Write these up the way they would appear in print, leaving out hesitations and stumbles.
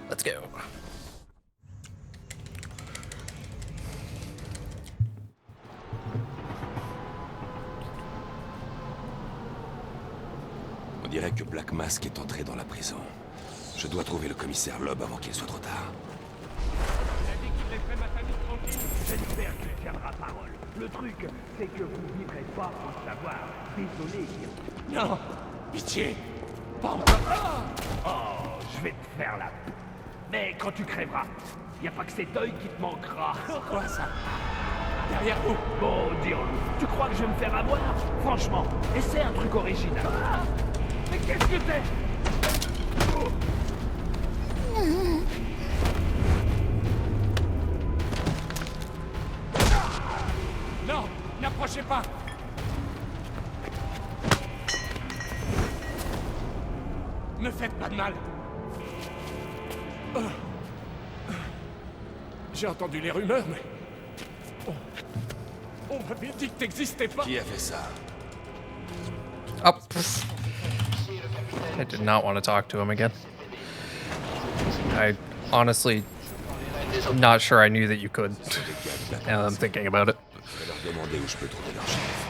Let's go. On dirait que Black Mask est entré dans la prison. Je dois trouver le commissaire Loeb avant qu'il soit trop tard. Il a dit qu'il laisserait ma famille tranquille. J'espère qu'il tiendra parole. Le truc, c'est que vous ne vivrez pas pour le savoir. Désolé. Non, pitié, pas encore. Oh, je vais te faire la... Mais quand tu crèveras, y a pas que cet œil qui te manquera. Quoi ça? Derrière vous. Bon, dis-le. Tu crois que je vais me faire avoir? Franchement, essaie un truc original. Ah, mais qu'est-ce que c'est? Non, n'approchez pas. Ne faites pas de mal. J'ai entendu les rumeurs, mais... On m'avait dit que t'existais pas. Qui a fait ça? Oh, pff. I did not want to talk to him again. I honestly not sure I knew that you could. Now that I'm thinking about it. Je vais leur demander où je peux trouver leur chef.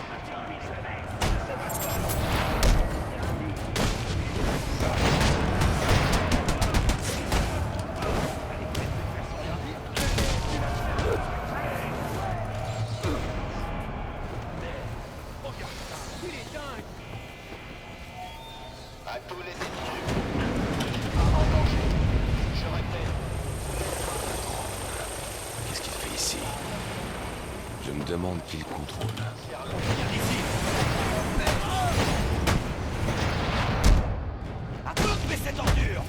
À tous les détenus. En danger. Je répète. Qu'est-ce qu'il fait ici? Je me demande qui le contrôle. À toutes mais cette ordure.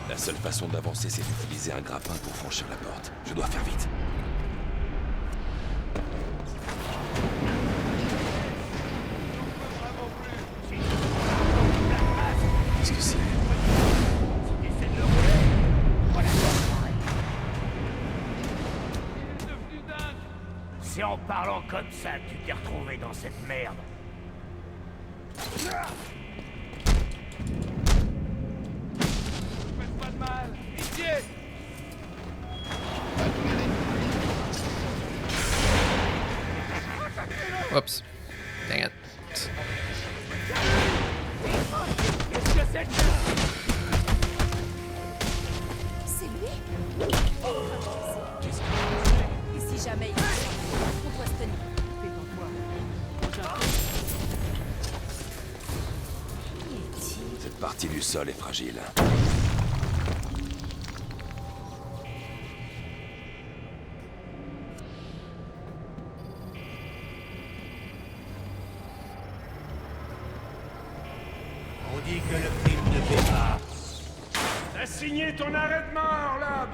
La seule façon d'avancer, c'est d'utiliser un grappin pour franchir la porte. Je dois faire vite. Qu'est-ce que c'est? C'est en parlant comme ça que tu t'es retrouvé dans cette merde. Faites pas de mal. Pitié. Whoops. Dang it. Qu'est-ce que c'est que ça? C'est lui? Et si jamais il on doit se tenir. Cette partie du sol est fragile. On dit que le crime ne paie pas. T'as signé ton arrêt de mort, Loeb.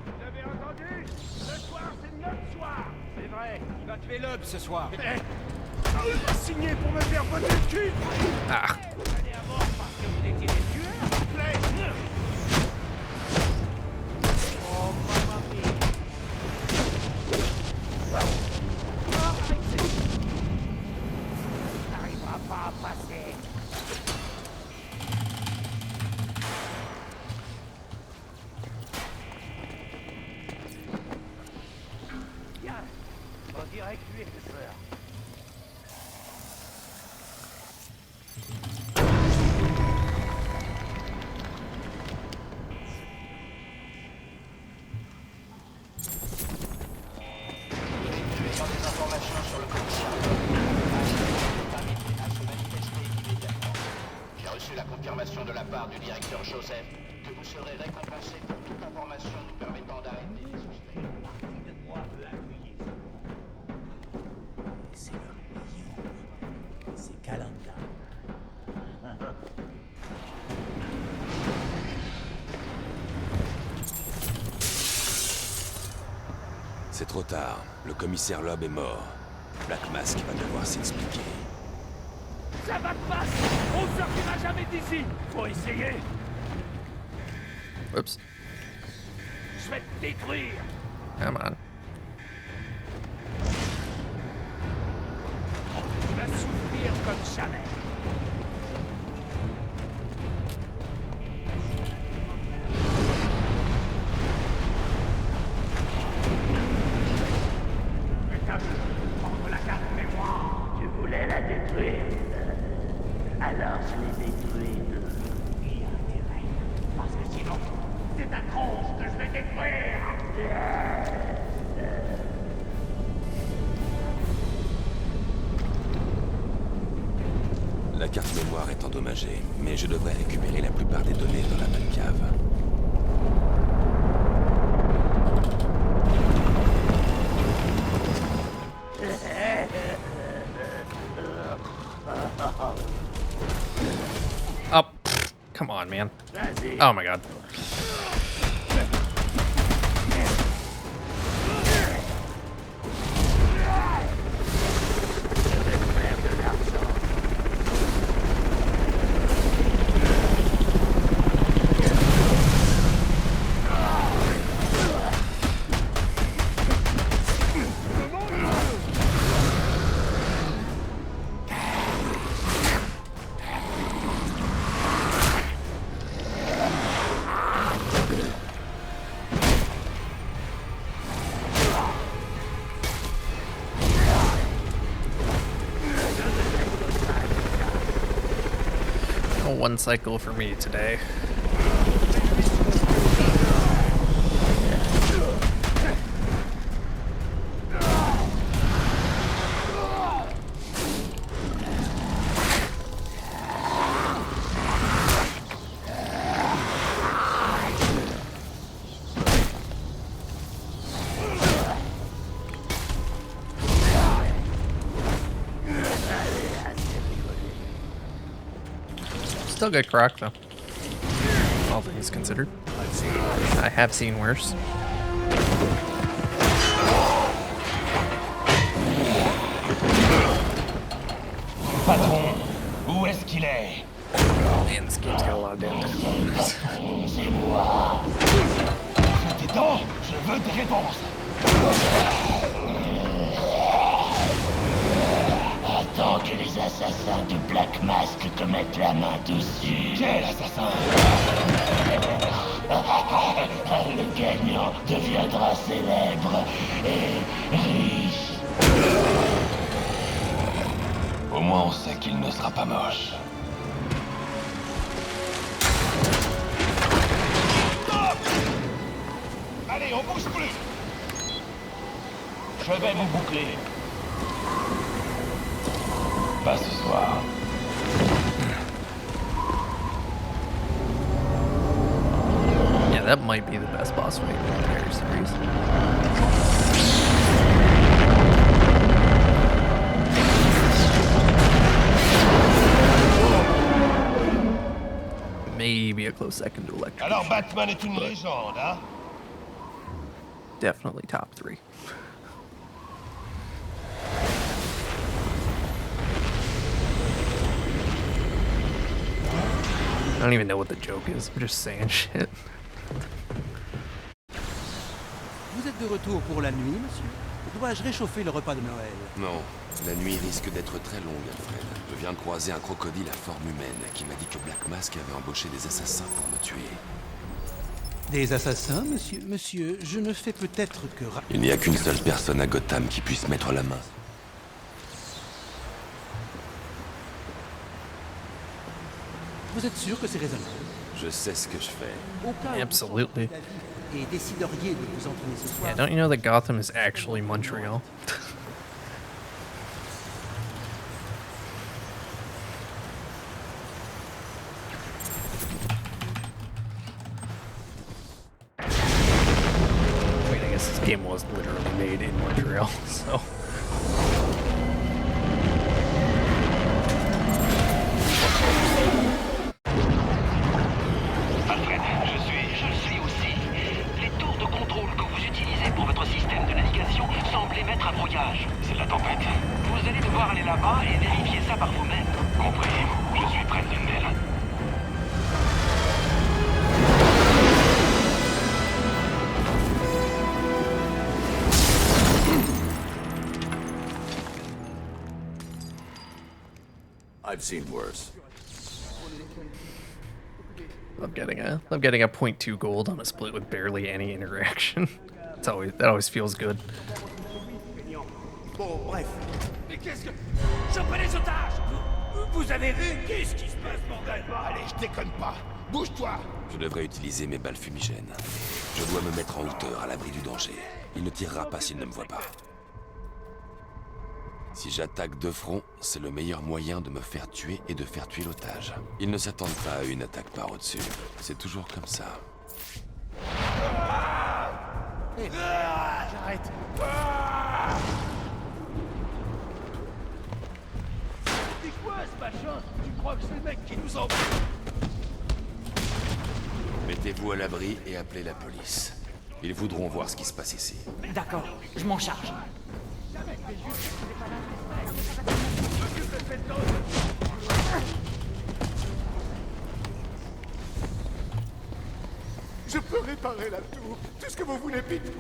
Vous avez entendu? Ce soir, c'est notre soir. C'est vrai, il va tuer Loeb ce soir. Il a signé pour me faire botter le cul. Ah. Allez à mort parce que vous étiez des tueurs, s'il vous plaît. Oh, mamma mia. T'arriveras pas à passer. Tiens, on dirait que tu es ce soir. Tu as des informations sur le commissaire. À se manifester immédiatement. J'ai reçu la confirmation de la part du directeur Joseph que vous serez récompensé pour toute information nous permettant d'arrêter les suspects. C'est leur million. C'est Calanda. C'est trop tard. Le commissaire Loeb est mort. Black Mask va devoir s'expliquer. Ça va te passer. On sortira jamais d'ici. Faut essayer. Whoops. Je vais te détruire. Come on. capable de prendre la carte mémoire. Tu voulais la détruire. Alors je l'ai détruite. Qui a intérêt? Parce que sinon, c'est ta tronche que je vais détruire. La carte mémoire est endommagée, mais je devrais récupérer la plupart des données dans la Batcave. Oh, come on, man. Oh my god. One cycle for me today. Still good croc though, all things considered. I have seen worse. Patron, où est-ce qu'il est? Man, this game's got a lot of downtime. C'est moi. Tes dents, je veux des réponses. Attends que les assassins de Black Mask te mettent la main dessus. Quel assassin? Le gagnant deviendra célèbre et riche. Au moins on sait qu'il ne sera pas moche. Stop! Allez, on bouge plus. Je vais vous boucler. Pas ce soir. Yeah, that might be the best boss fight in the entire series. Maybe a close second to Electric. Alors Batman est une légende, hein? Definitely top 3. I don't even know what the joke is. I'm just saying shit. Vous êtes de retour pour la nuit, monsieur? Dois-je réchauffer le repas de Noël? Non, la nuit risque d'être très longue, Alfred. Je viens de croiser un crocodile à forme humaine qui m'a dit que Black Mask avait embauché des assassins pour me tuer. Des assassins, monsieur? Monsieur, je ne fais peut-être que... Il n'y a qu'une seule personne à Gotham qui puisse mettre la main. Vous êtes sûr que c'est raisonnable? Je sais ce que je fais. Au cas où Absolutely. vous changeriez d'avis et décideriez de vous entraîner ce soir... Yeah, don't you know that Gotham is actually Montreal? Wait, I guess this game was literally made in Montreal, so... Alfred, je le suis aussi. Les tours de contrôle que vous utilisez pour votre système de navigation semblent émettre un brouillage. C'est la tempête. Vous allez devoir aller là-bas et vérifier ça par vous-même. Compris. Je suis près d'une d'elles. I've seen worse. Love getting a 0.2 gold on a split with barely any interaction. That always feels good. Bon, bref. Mais qu'est-ce que... Chopez les otages. Vous avez vu? Qu'est-ce qui se passe, bordel? Allez, je déconne pas. Bouge-toi. Je devrais utiliser mes balles fumigènes. Je dois me mettre en hauteur, à l'abri du danger. Il ne tirera pas s'il ne me voit pas. Si j'attaque de front, c'est le meilleur moyen de me faire tuer et de faire tuer l'otage. Ils ne s'attendent pas à une attaque par au-dessus. C'est toujours comme ça. J'arrête. C'est quoi ce machin? Tu crois que c'est le mec qui nous envoie? Mettez-vous à l'abri et appelez la police. Ils voudront voir ce qui se passe ici. D'accord, je m'en charge. Je peux réparer la tour. Tout ce que vous voulez, Pete.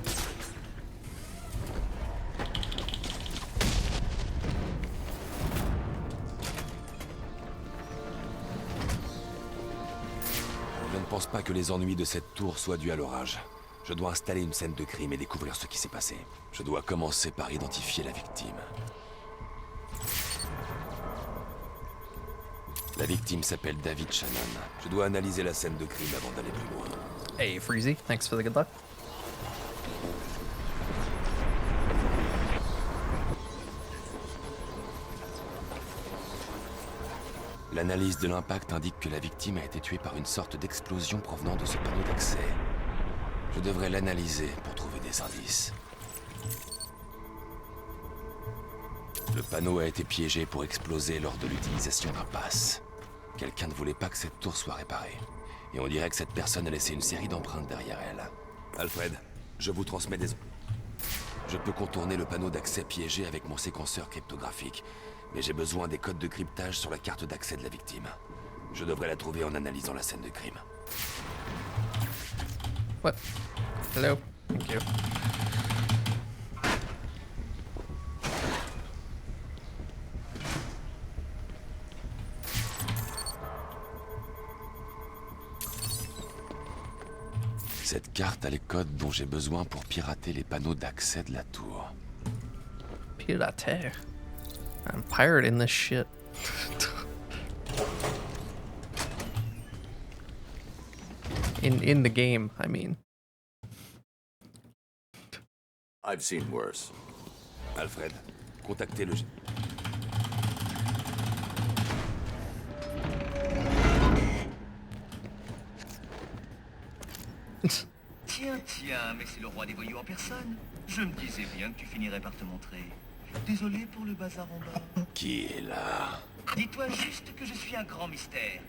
Je ne pense pas que les ennuis de cette tour soient dus à l'orage. Je dois installer une scène de crime et découvrir ce qui s'est passé. Je dois commencer par identifier la victime. La victime s'appelle David Shannon. Je dois analyser la scène de crime avant d'aller plus loin. Hey, Freezy, thanks for the good luck. L'analyse de l'impact indique que la victime a été tuée par une sorte d'explosion provenant de ce panneau d'accès. Je devrais l'analyser pour trouver des indices. Le panneau a été piégé pour exploser lors de l'utilisation d'un pass. Quelqu'un ne voulait pas que cette tour soit réparée. Et on dirait que cette personne a laissé une série d'empreintes derrière elle. Alfred, je vous transmets des... Je peux contourner le panneau d'accès piégé avec mon séquenceur cryptographique. Mais j'ai besoin des codes de cryptage sur la carte d'accès de la victime. Je devrais la trouver en analysant la scène de crime. What? Hello? Thank you. Cette carte a les codes dont j'ai besoin pour pirater les panneaux d'accès de la tour. Pirater. I'm pirating this shit. In the game, I mean. I've seen worse. Alfred, contactez le... Tiens, mais c'est le roi des voyous en personne. Je me disais bien que tu finirais par te montrer. Désolé pour le bazar en bas. Qui est là? Dis-toi juste que je suis un grand mystère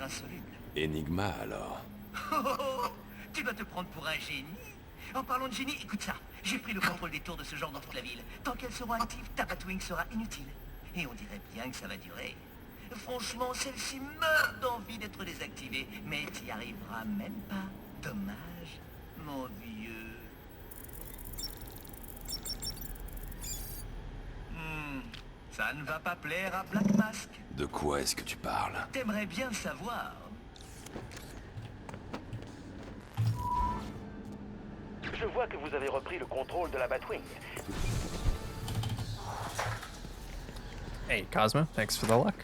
insoluble. Enigma, alors. Tu dois te prendre pour un génie. En parlant de génie, écoute ça. J'ai pris le contrôle des tours de ce genre dans toute la ville. Tant qu'elles seront actives, ta Batwing sera inutile. Et on dirait bien que ça va durer. Franchement, celle-ci meurt d'envie d'être désactivée, mais t'y arriveras même pas. Dommage, mon vieux. Ça ne va pas plaire à Black Mask. De quoi est-ce que tu parles? T'aimerais bien savoir. Je vois que vous avez repris le contrôle de la Batwing. Hey, Cosmo, thanks for the luck.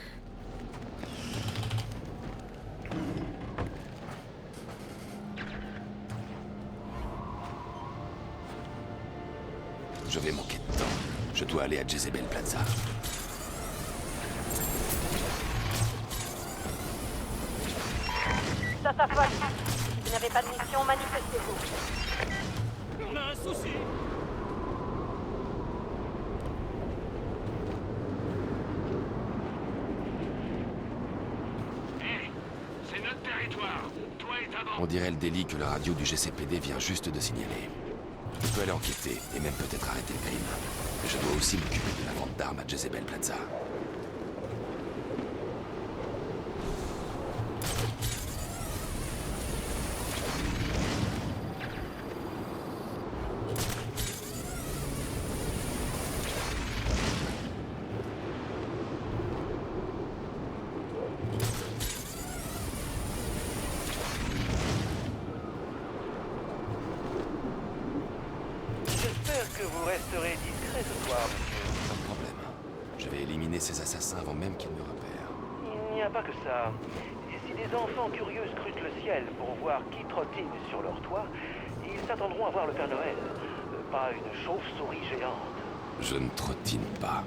Je vais manquer de temps. Je dois aller à Jezebel Plaza. Ça s'affole. Si vous n'avez pas de mission, manifestez-vous. On a un souci. C'est notre territoire. Toi et ta bande. On dirait le délit que la radio du GCPD vient juste de signaler. Je peux aller enquêter et même peut-être arrêter le crime. Mais je dois aussi m'occuper de la vente d'armes à Jezebel Plaza. J'espère que vous resterez discret ce soir, Pas de problème. Je vais éliminer ces assassins avant même qu'ils me repèrent. Il n'y a pas que ça. Si des enfants curieux scrutent le ciel pour voir qui trottine sur leur toit, ils s'attendront à voir le Père Noël, pas une chauve-souris géante. Je ne trottine pas.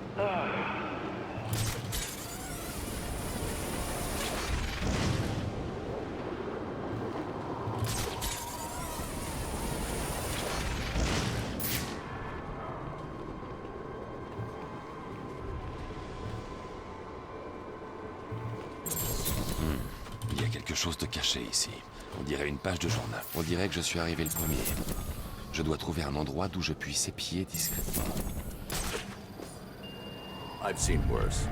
Il y a quelque chose de caché ici. On dirait une page de journal. On dirait que je suis arrivé le premier. Je dois trouver un endroit d'où je puisse épier discrètement. I've seen worse.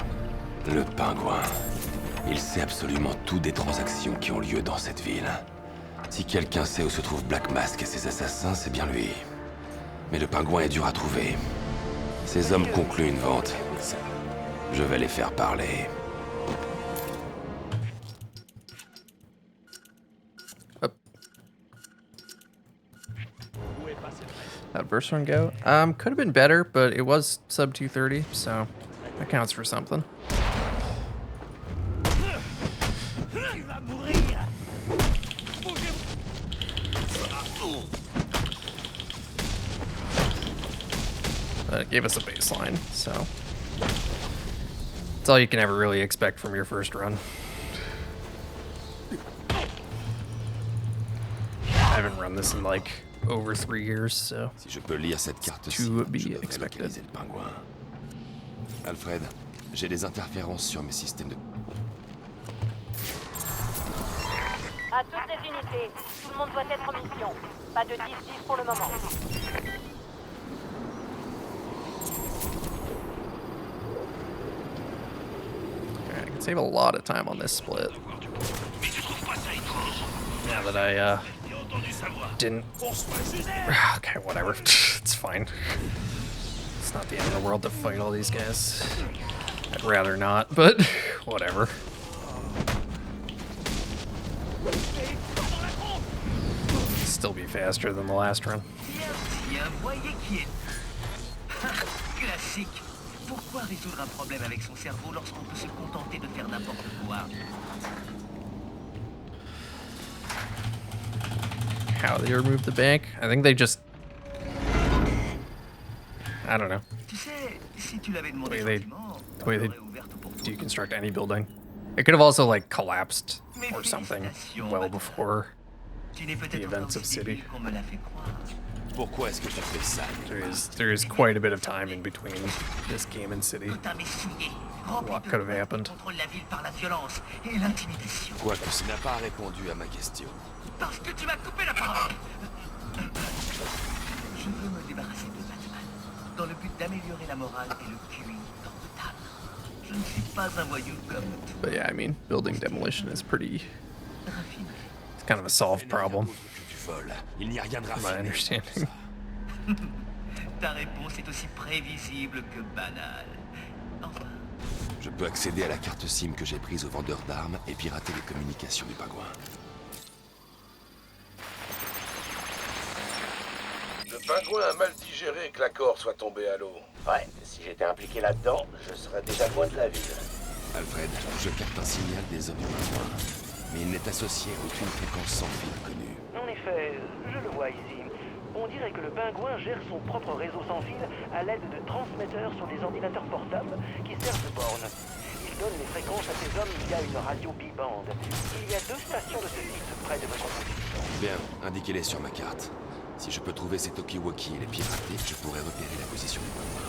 Le pingouin. Il sait absolument tout des transactions qui ont lieu dans cette ville. Si quelqu'un sait où se trouve Black Mask et ses assassins, c'est bien lui. Mais le pingouin est dur à trouver. Ces hommes concluent une vente. Je vais les faire parler. How'd first one go? Could have been better, but it was sub 230, so that counts for something. But it gave us a baseline, so that's all you can ever really expect from your first run. I haven't run this in like over 3 years, so Si je peux lire cette carte-ci, to be je devrais expected. localiser le pingouin. Alfred, j'ai des interférences sur mes systèmes de... À toutes les unités, tout le monde doit être en mission. Pas de 10-10 pour le moment. Alright, I can save a lot of time on this split. Now that I didn't. Okay, whatever. It's fine. It's not the end of the world to fight all these guys. I'd rather not, but whatever. Still be faster than the last run. Voyez qui est. Classique. Pourquoi résoudre un problème avec son cerveau lorsqu'on peut se contenter de faire n'importe quoi? How they removed the bank? I think they just. I don't know. Tu sais, si tu l'avais demandé The way gentiment, the way they on l'aurait ouverte pour toi. deconstruct any building. It could have also like collapsed or something well before Tu n'es peut-être the events pas of aussi City. débile qu'on me l'a fait croire. Pourquoi est-ce que tu fais ça? There is quite a bit of time in between this game and City. Tout un messigné, rempli What de could have peur, happened? qui contrôle la ville par la violence et l'intimidation. Quoique ce n'a pas répondu à ma question. Parce que tu m'as coupé la parole. Je veux me débarrasser de Batman, dans le but d'améliorer la morale et le QI dans Gotham. Je ne suis pas un voyou comme tout. But yeah, I mean, building demolition is pretty. Raffiné. It's kind of a solved problem, Que tu voles. Il n'y a rien de from my raffiné. understanding. Ta réponse est aussi prévisible que banale. Enfin, Je peux accéder à la carte SIM que j'ai prise au vendeur d'armes et pirater les communications du pingouin. Le pingouin a mal digéré que l'accord soit tombé à l'eau. Ouais, si j'étais impliqué là-dedans, je serais déjà loin de la ville. Alfred, je capte un signal des hommes du pingouin. Mais il n'est associé à aucune fréquence sans fil connue. En effet, je le vois ici. On dirait que le pingouin gère son propre réseau sans fil à l'aide de transmetteurs sur des ordinateurs portables qui servent de borne. Il donne les fréquences à ses hommes via une radio bibande. Il y a 2 stations de ce type près de votre position. Bien, indiquez-les sur ma carte. Si je peux trouver ces talkie-walkie et les pirater, je pourrais repérer la position du pingouin.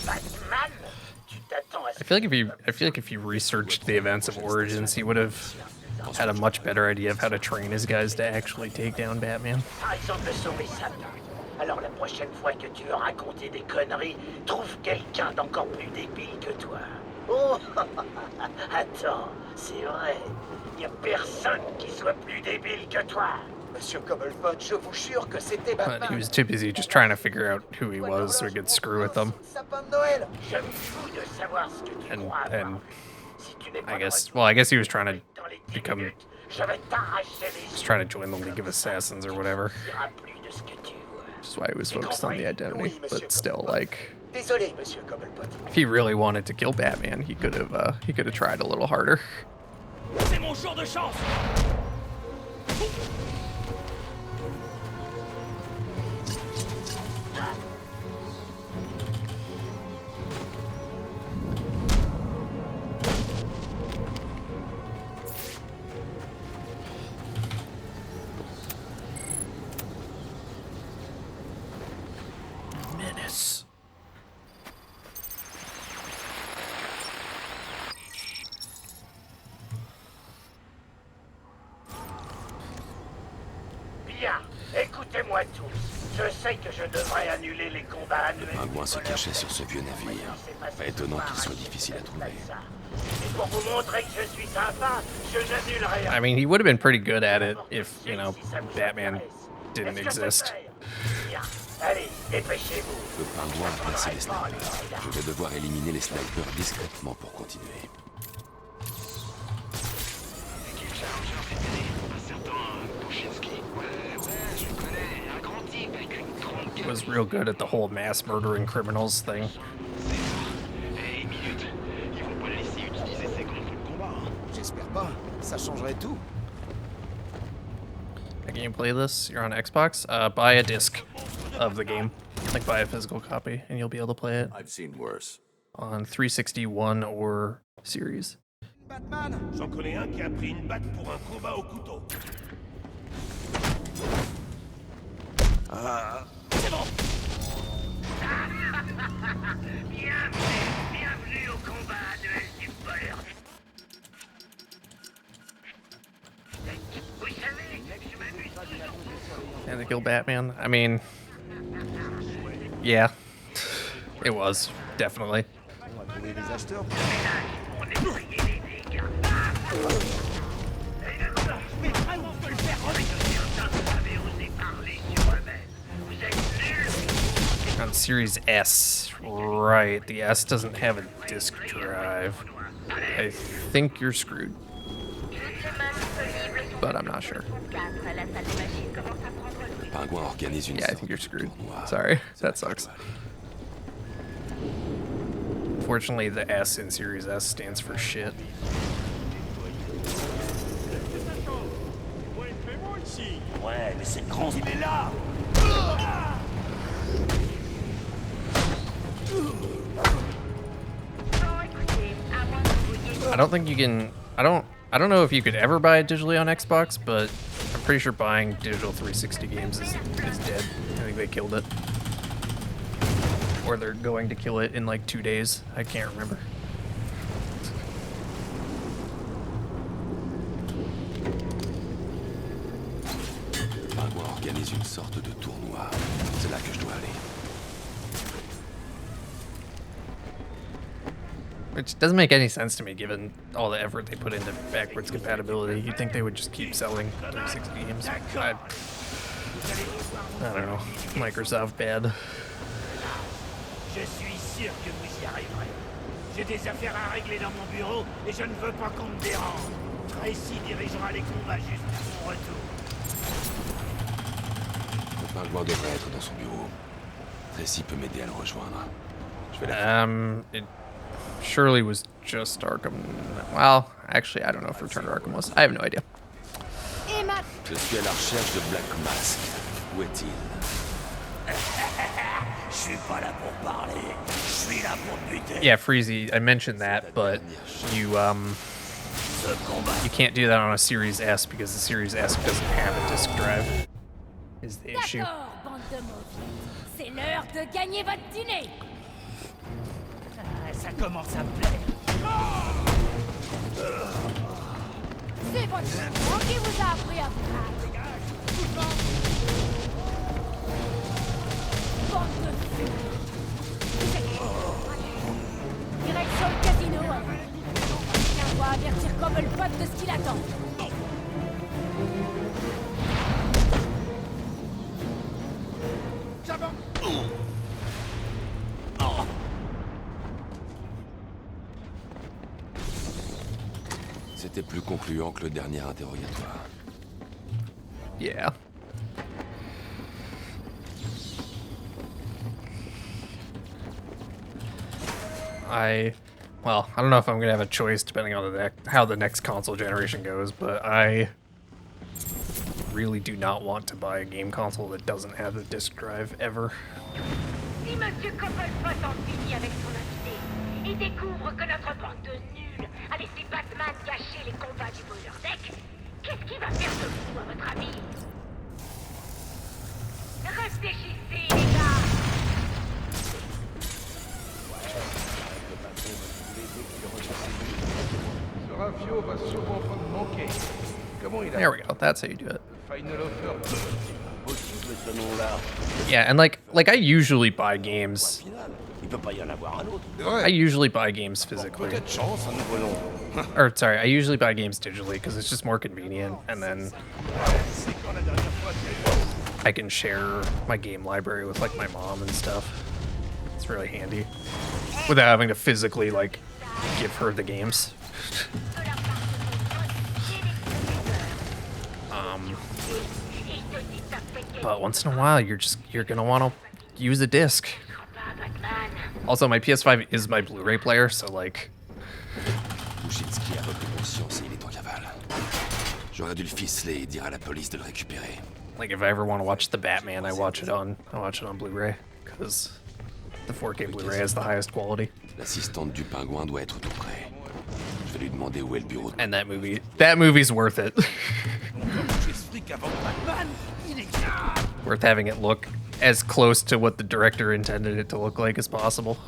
Batman, tu t'attends à ce I feel like if he researched the events of Origins, he would have had a much better idea of how to train his guys to actually take down Batman. Par exemple, sauver Sam. Alors la prochaine fois que tu veux raconter des conneries, trouve quelqu'un d'encore plus débile que toi. Oh, attends, c'est vrai. Y a personne qui soit plus débile que toi. Monsieur Cobblepot, je vous jure que c'était Batman. But he was too busy just trying to figure out who he was so he could screw with them. Sapin de Noël. Je me fous de savoir ce que tu crois avoir. And Si tu n'es pas I guess, de well, I guess he was trying to dans les 10 become, minutes, je vais t'arracher les just trying to join the League of Assassins or whatever. diras plus de ce que tu vois. Which is why he was focused on the identity. But still, like, Désolé, Monsieur Cobblepot. if he really wanted to kill Batman, he could have tried a little harder. C'est mon jour de chance. Menace. Bien, écoutez-moi tous. Je sais que je devrais annuler les combats annuels. Le pingouin se cachait sur ce vieux navire. Pas étonnant qu'il soit difficile à trouver. Et pour vous montrer que je suis sympa, je n'annulerai rien. I mean, he would have been pretty good at it if, you know, Batman didn't exist. Bien, allez, dépêchez-vous. Le pingouin a placé les snipers. Je vais devoir éliminer les snipers discrètement pour continuer. He was real good at the whole mass murdering criminals thing. Hey, minute. Ils vont pas le laisser utiliser ses guns pour le combat. J'espère pas. Ça changerait tout. Can you play this? You're on Xbox? Buy a disc of the game. Like, buy a physical copy, and you'll be able to play it I've seen worse. on 361 or Series. Batman! J'en connais un qui a pris une batte pour un combat au couteau. C'est bon. Bienvenue au combat annuel du voleur. Vous savez, je m'amuse toujours. And to kill Batman? I mean, yeah, it was, definitely. On va trouver des acheteurs. On est payé les dégâts. Mais vraiment, on peut le faire. Certains avaient osé parler sur eux-mêmes. Vous êtes nuls. On Series S, right, the S doesn't have a disk drive. I think you're screwed, but I'm not sure. Le pingouin organise une Yeah, I sorte think you're de screwed. tournoi. Sorry, that sucks. Fortunately, the S in Series S stands for shit. Ouais, mais c'est grand, il est là. I don't think you can. I don't know if you could ever buy it digitally on Xbox, but I'm pretty sure buying digital 360 games is dead. I think they killed it, or they're going to kill it in like 2 days. I can't remember. Le pingouin organise une sorte de tournoi. C'est là que je dois aller. Which doesn't make any sense to me, given all the effort they put into backwards compatibility. You'd think they would just keep selling 360 games. I don't know. Microsoft bad. Je suis sûr que vous y arriverez. J'ai des affaires à régler dans mon bureau et je ne veux pas qu'on me dérange. Tracy dirigera les combats juste à mon retour. Le pingouin devrait être dans son bureau. Tracy peut m'aider à le rejoindre. Je vais la It surely was just Arkham. Well, actually, I don't know if Return to Arkham was. I have no idea. Je suis à la recherche de Black Mask. Où est-il? Je suis pas là pour parler. Je suis là pour buter. Yeah, Freezy, I mentioned that, but you can't do that on a Series S because the Series S doesn't have a disk drive. Is the issue. D'accord, bande de maudits. C'est l'heure de gagner votre dîner. Ça commence à me plaire. C'est votre maman qui vous a appris à vous battre. Bande de fous. Direction le casino. On va avertir Cobblepot de ce qu'il attend. C'était plus concluant que le dernier interrogatoire. Yeah. Well, I don't know if I'm gonna have a choice depending on how the next console generation goes, but I really do not want to buy a game console that doesn't have a disc drive ever. Si Monsieur Cobblepot en finit avec son invité et découvre que notre bande de nuls a laissé Batman gâcher les combats du boiler deck, qu'est-ce qu'il va faire de vous, à votre avis? Réfléchissez, les gars! Ce rafio va sûrement pas me manquer. Comment il a... There we go. That's how you do it. Final offer. Possible ce nom-là. Yeah, and like I usually buy games. Il peut pas y en avoir un autre. I usually buy games physically. Peut-être chance, un nouveau nom. Or sorry, I usually buy games digitally because it's just more convenient, and then I can share my game library with like my mom and stuff. It's really handy without having to physically like give her the games. But once in a while, you're gonna want to use a disc. Also, my PS5 is my Blu-ray player, so like. Bouchinski a repris conscience et il est en cavale. J'aurais dû le ficeler et dire à la police de le récupérer. Like if I ever want to watch the Batman, I watch it on Blu-ray because the 4K Blu-ray has the highest quality. L'assistante du pingouin doit être tout près. Je vais lui demander où est le bureau. And that movie's worth it. Worth having it look as close to what the director intended it to look like as possible.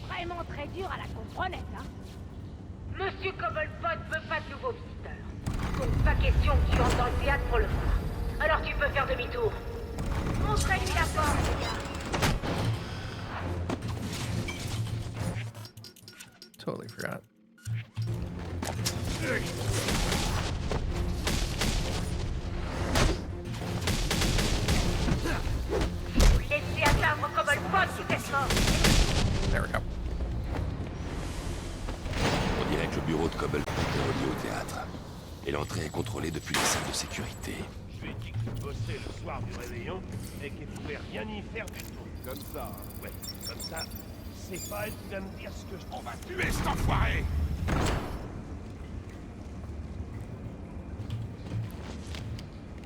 Vraiment très dur à la comprenette, hein? Monsieur Cobblepot veut pas de nouveaux visiteurs. Donc pas question que tu entres dans le théâtre pour le voir. Alors tu peux faire demi-tour. Montrez-lui la porte, les gars. Totally forgot. Laissez atteindre Cobblepot si t'es fort. There we go. On dirait que le bureau de Cobblepot est relié au théâtre. Et l'entrée est contrôlée depuis les salles de sécurité. Je lui ai dit que tu bossais le soir du réveillon et qu'elle pouvait rien y faire du tout. Comme ça? Ouais, comme ça. C'est pas elle qui va me dire ce que je... On va tuer cet enfoiré!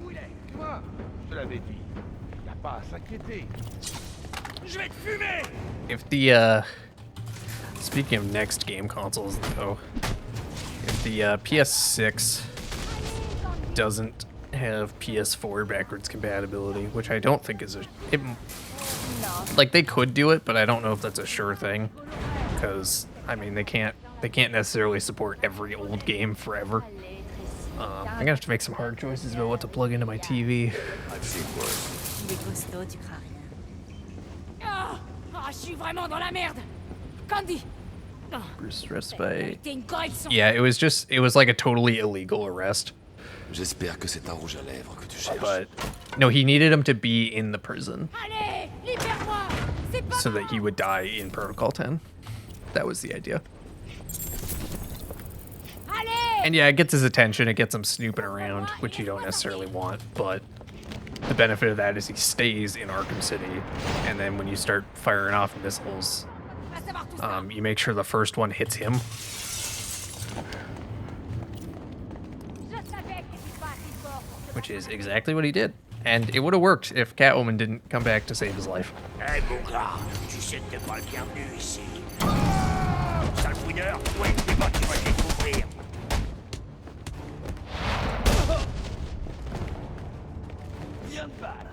Où il est? Tu vois? Je te l'avais dit. T'as pas à s'inquiéter. Je vais te fumer! If the speaking of next game consoles though, if the PS6 doesn't have PS4 backwards compatibility, which I don't think is like they could do it, but I don't know if that's a sure thing, because I mean they can't necessarily support every old game forever. I'm gonna have to make some hard choices about what to plug into my TV. I've seen worse. Il est costaud, tu crains rien. Ah, je suis vraiment dans la merde. Candy. Bruce Respite. T'es une correction. Yeah, it was like a totally illegal arrest. J'espère que c'est un rouge à lèvres que tu cherches. But no, he needed him to be in the prison Allez, libère-moi. C'est pas so that he would die in Protocol 10. That was the idea. Allez. And yeah, it gets his attention, it gets him snooping around, which you don't necessarily want, but the benefit of that is he stays in Arkham City, and then when you start firing off missiles, you make sure the first one hits him. Which is exactly what he did. And it would have worked if Catwoman didn't come back to save his life. Eh mon gars, tu sais que t'es pas le bienvenu ici. Sale fouineur, ouais, c'est moi qui vas le découvrir. Viens de balle.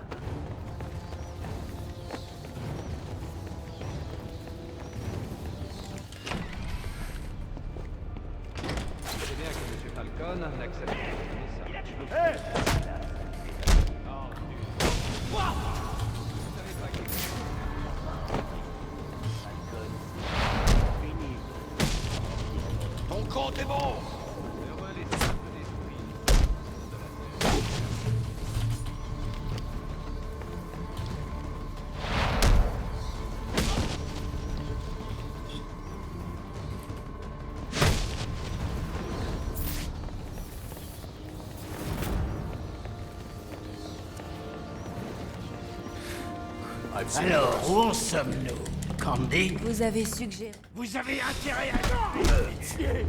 Falcon n'accepte pas. Hey! Ton compte est bon. Alors, où en sommes-nous, Candy? Vous avez suggéré... Vous avez intérêt à me tuer.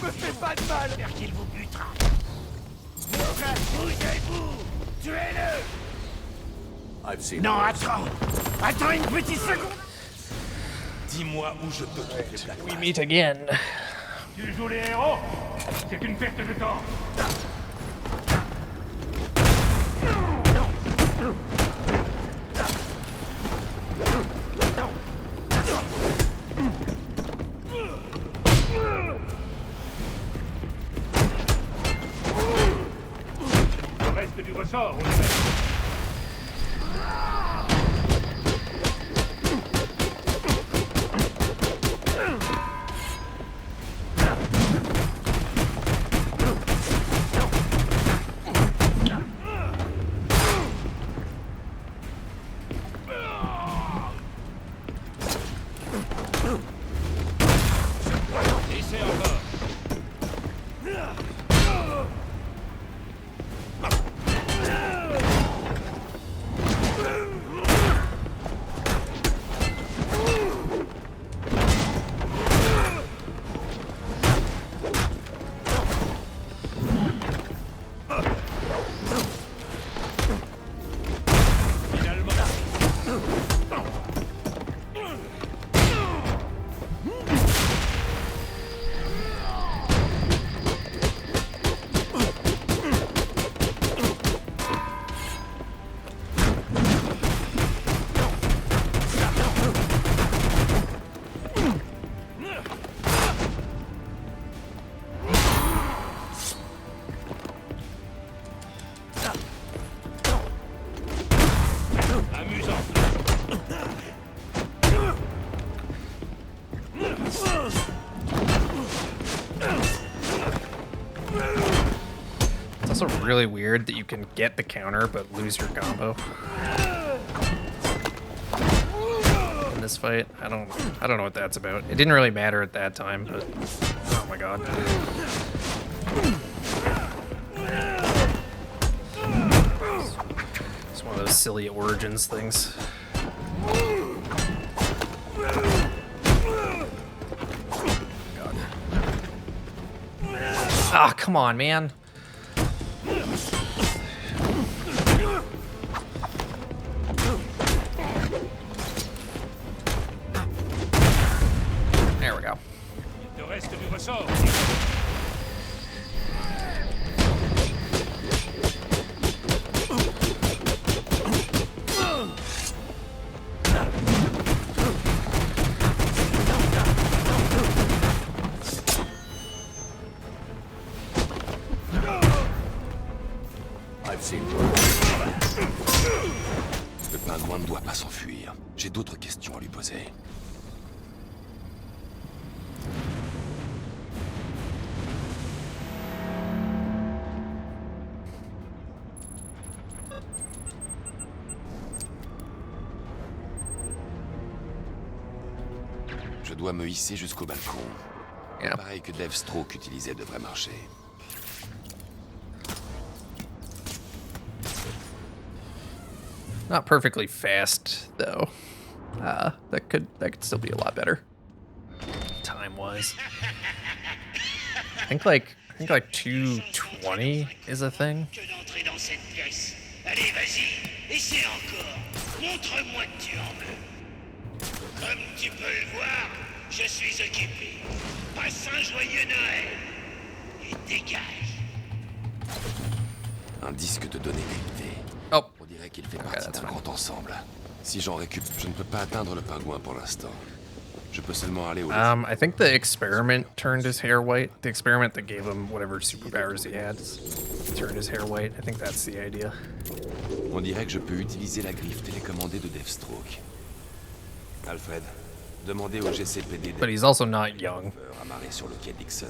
Me fais pas de mal. J'espère qu'il vous butera. Bougez-vous. Tuez-le. Non, attends. Attends une petite seconde. Dis-moi où je peux trouver Black We meet again. Tu joues les héros? C'est une perte de temps. Le reste du ressort, on le met. Essai encore. It's also really weird that you can get the counter but lose your combo in this fight. I don't know what that's about. It didn't really matter at that time, but oh my god. It's one of those silly origins things. God. Ah, come on, man. There we go. Le reste du ressort. Le pingouin ne doit pas s'enfuir. J'ai d'autres questions à lui poser. Je dois me hisser jusqu'au balcon. Yeah. Pareil que Deathstroke utilisait devrait marcher. Not perfectly fast though. That could still be a lot better. Time-wise. I think like 220 is a thing. Que d'entrer dans cette pièce. Allez, vas-y. Essaie encore. Montre-moi que tu en veux. Comme tu peux le voir, je suis occupé. Passe un joyeux Noël. Et dégage. Un disque de données crypté. Oh. On dirait qu'il fait partie d'un grand ensemble. Si j'en récupère, je ne peux pas atteindre le pingouin pour l'instant. Je peux seulement aller au... I think the experiment turned his hair white. The experiment that gave him whatever superpowers he had turned his hair white. I think that's the idea. On dirait que je peux utiliser la griffe télécommandée de Deathstroke. Alfred, demandez au GCPD But he's also not young. amarré sur le quai Dixon.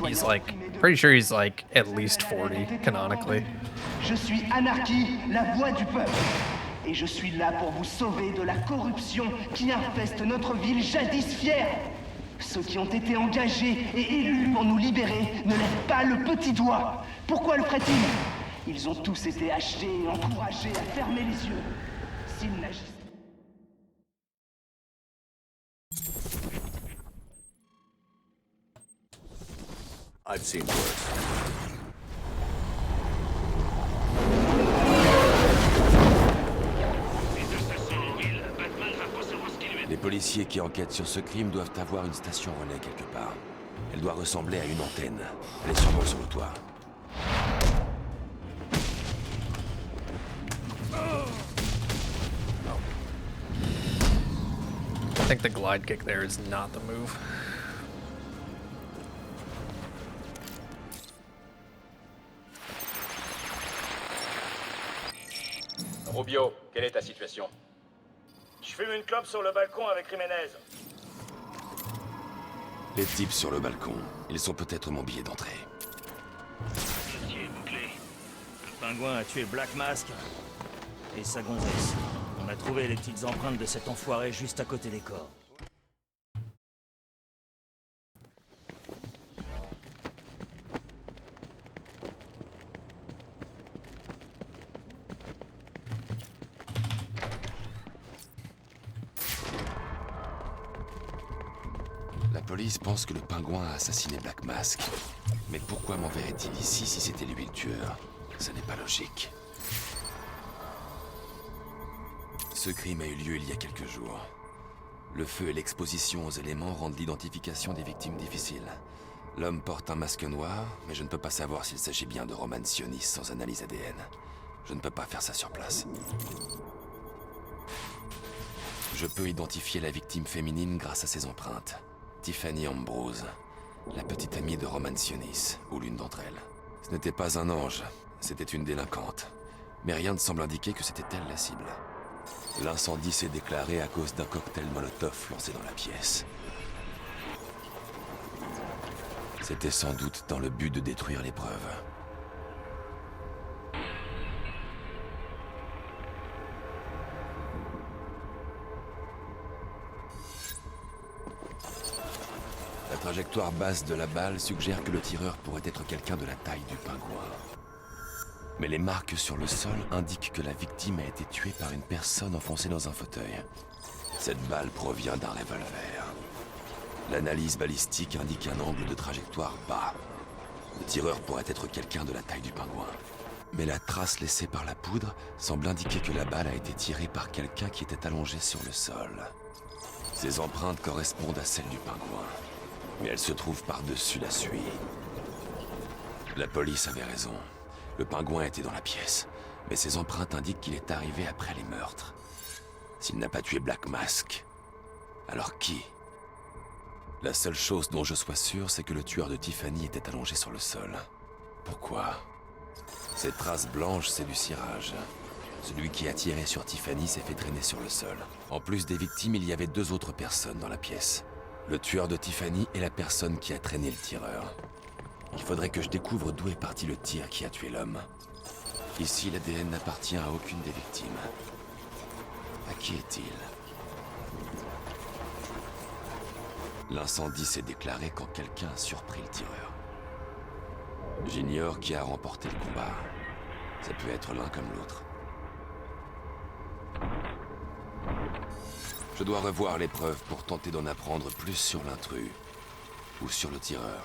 He's like, pretty sure he's like at least 40 canonically. Je suis Anarchy, la voix du peuple. Et je suis là pour vous sauver de la corruption qui infeste notre ville jadis fière. Ceux qui ont été engagés et élus pour nous libérer ne lèvent pas le petit doigt. Pourquoi le feraient-ils? Ils ont tous été achetés et encouragés à fermer les yeux. S'ils n'agissent... I've seen worse. Les policiers qui enquêtent sur ce crime doivent avoir une station relais quelque part. Elle doit ressembler à une antenne. Elle est sûrement sur le toit. I think the glide kick there is not the move. Rubio, quelle est ta situation? Je fume une clope sur le balcon avec Jiménez. Les types sur le balcon, ils sont peut-être mon billet d'entrée. Le dossier est bouclé. Le pingouin a tué Black Mask et sa gonzesse. On a trouvé les petites empreintes de cet enfoiré juste à côté des corps. La police pense que le pingouin a assassiné Black Mask. Mais pourquoi m'enverrait-il ici si c'était lui le tueur? Ça n'est pas logique. Ce crime a eu lieu il y a quelques jours. Le feu et l'exposition aux éléments rendent l'identification des victimes difficile. L'homme porte un masque noir, mais je ne peux pas savoir s'il s'agit bien de Roman Sionis sans analyse ADN. Je ne peux pas faire ça sur place. Je peux identifier la victime féminine grâce à ses empreintes. Tiffany Ambrose, la petite amie de Roman Sionis, ou l'une d'entre elles. Ce n'était pas un ange, c'était une délinquante. Mais rien ne semble indiquer que c'était elle la cible. L'incendie s'est déclaré à cause d'un cocktail Molotov lancé dans la pièce. C'était sans doute dans le but de détruire les preuves. La trajectoire basse de la balle suggère que le tireur pourrait être quelqu'un de la taille du pingouin. Mais les marques sur le sol indiquent que la victime a été tuée par une personne enfoncée dans un fauteuil. Cette balle provient d'un revolver. L'analyse balistique indique un angle de trajectoire bas. Le tireur pourrait être quelqu'un de la taille du pingouin. Mais la trace laissée par la poudre semble indiquer que la balle a été tirée par quelqu'un qui était allongé sur le sol. Ces empreintes correspondent à celles du pingouin. Mais elles se trouvent par-dessus la suie. La police avait raison. Le pingouin était dans la pièce, mais ses empreintes indiquent qu'il est arrivé après les meurtres. S'il n'a pas tué Black Mask, alors qui? La seule chose dont je sois sûr, c'est que le tueur de Tiffany était allongé sur le sol. Pourquoi? Ces traces blanches, c'est du cirage. Celui qui a tiré sur Tiffany s'est fait traîner sur le sol. En plus des victimes, il y avait 2 autres personnes dans la pièce. Le tueur de Tiffany et la personne qui a traîné le tireur. Il faudrait que je découvre d'où est parti le tir qui a tué l'homme. Ici, l'ADN n'appartient à aucune des victimes. À qui est-il? L'incendie s'est déclaré quand quelqu'un a surpris le tireur. J'ignore qui a remporté le combat. Ça peut être l'un comme l'autre. Je dois revoir les preuves pour tenter d'en apprendre plus sur l'intrus. Ou sur le tireur.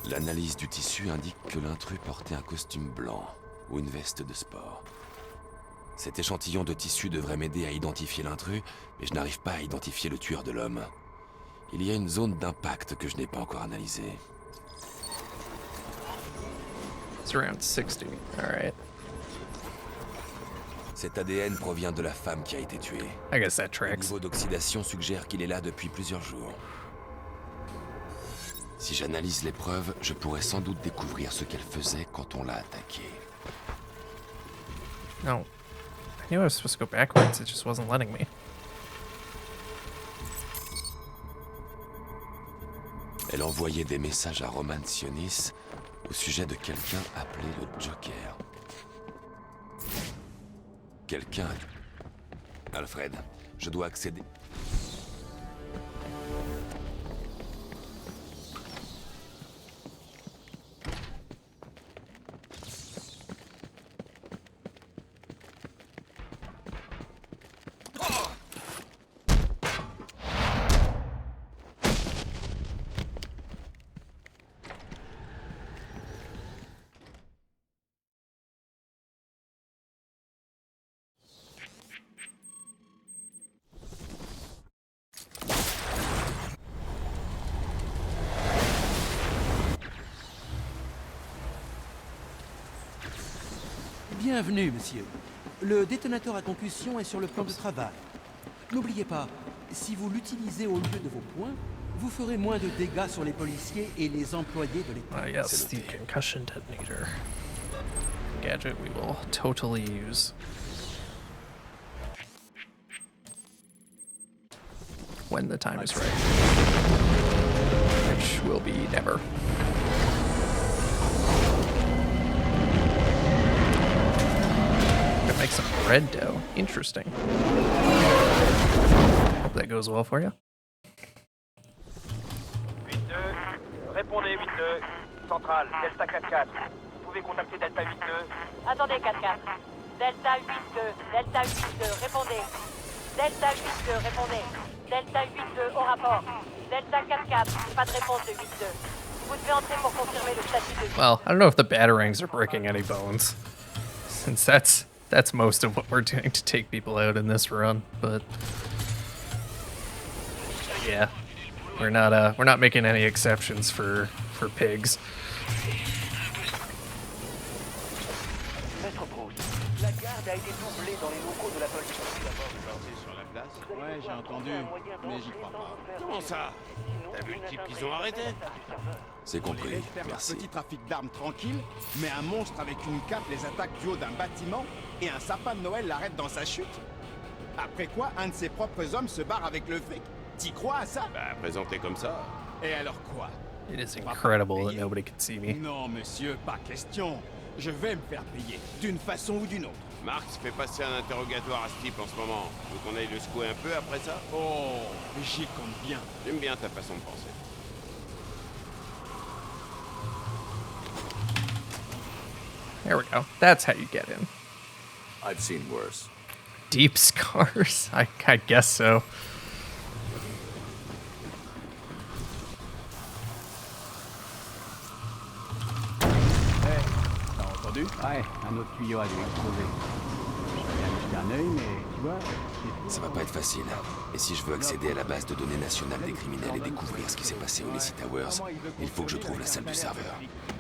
L'analyse du tissu indique que l'intrus portait un costume blanc ou une veste de sport. Cet échantillon de tissu devrait m'aider à identifier l'intrus, mais je n'arrive pas à identifier le tueur de l'homme. Il y a une zone d'impact que je n'ai pas encore analysée. It's around 60. Alright. Cet ADN provient de la femme qui a été tuée. I guess that Le tracks. niveau d'oxydation suggère qu'il est là depuis plusieurs jours. Si j'analyse les preuves, je pourrais sans doute découvrir ce qu'elle faisait quand on l'a attaquée. No. I knew I was supposed to go backwards, it just wasn't letting me. Elle envoyait des messages à Roman Sionis au sujet de quelqu'un appelé le Joker. Quelqu'un... Alfred, je dois accéder... Bienvenue, monsieur. Le détonateur à concussion est sur le plan de travail. N'oubliez pas, si vous l'utilisez au lieu de vos poings, vous ferez moins de dégâts sur les policiers et les employés de l'État. Ah yes, the concussion detonator. Gadget we will totally use. When the time is right. Which will be never. Gonna make some bread dough. Interesting. Hope that goes well for you. 8-2, répondez 8-2, centrale, Delta 4-4. Vous pouvez contacter Delta 8-2. Attendez 4-4. Delta 8-2, Delta 8-2, répondez. Delta 8-2, répondez. Delta 8-2, au rapport. Delta 4-4, pas de réponse de 8-2. Vous devez entrer pour confirmer le statut de... Well, I don't know if the batarangs are breaking any bones, since that's most of what we're doing to take people out in this run, but yeah, we're not making any exceptions for pigs. Maître Bruce, la garde a été doublée dans les locaux de la police. Sur la place? Ouais, j'ai entendu, mais j'y crois pas. Comment ça? T'as vu le type qu'ils ont arrêté? C'est compris, Faire merci. un petit trafic d'armes tranquille, mais un monstre avec une cape les attaque du haut d'un bâtiment et un sapin de Noël l'arrête dans sa chute. Après quoi, un de ses propres hommes se barre avec le fric. T'y crois à ça? Bah, présenté comme ça. Et alors quoi? It is incredible that nobody can see me. Non, monsieur, pas question. Je vais me faire payer, d'une façon ou d'une autre. Marx fait passer un interrogatoire à ce type en ce moment. Tu veux qu'on aille le secouer un peu après ça? Oh, j'y compte bien. J'aime bien ta façon de penser. There we go. That's how you get in. I've seen worse. Deep scars? I guess so. T'as entendu? Ouais, un autre tuyau a dû exploser. J'ai bien jeté un œil, mais tu vois... Ça va pas être facile. Et si je veux accéder à la base de données nationale des criminels et découvrir ce qui s'est passé au Lacey Towers, il faut que je trouve la salle du serveur,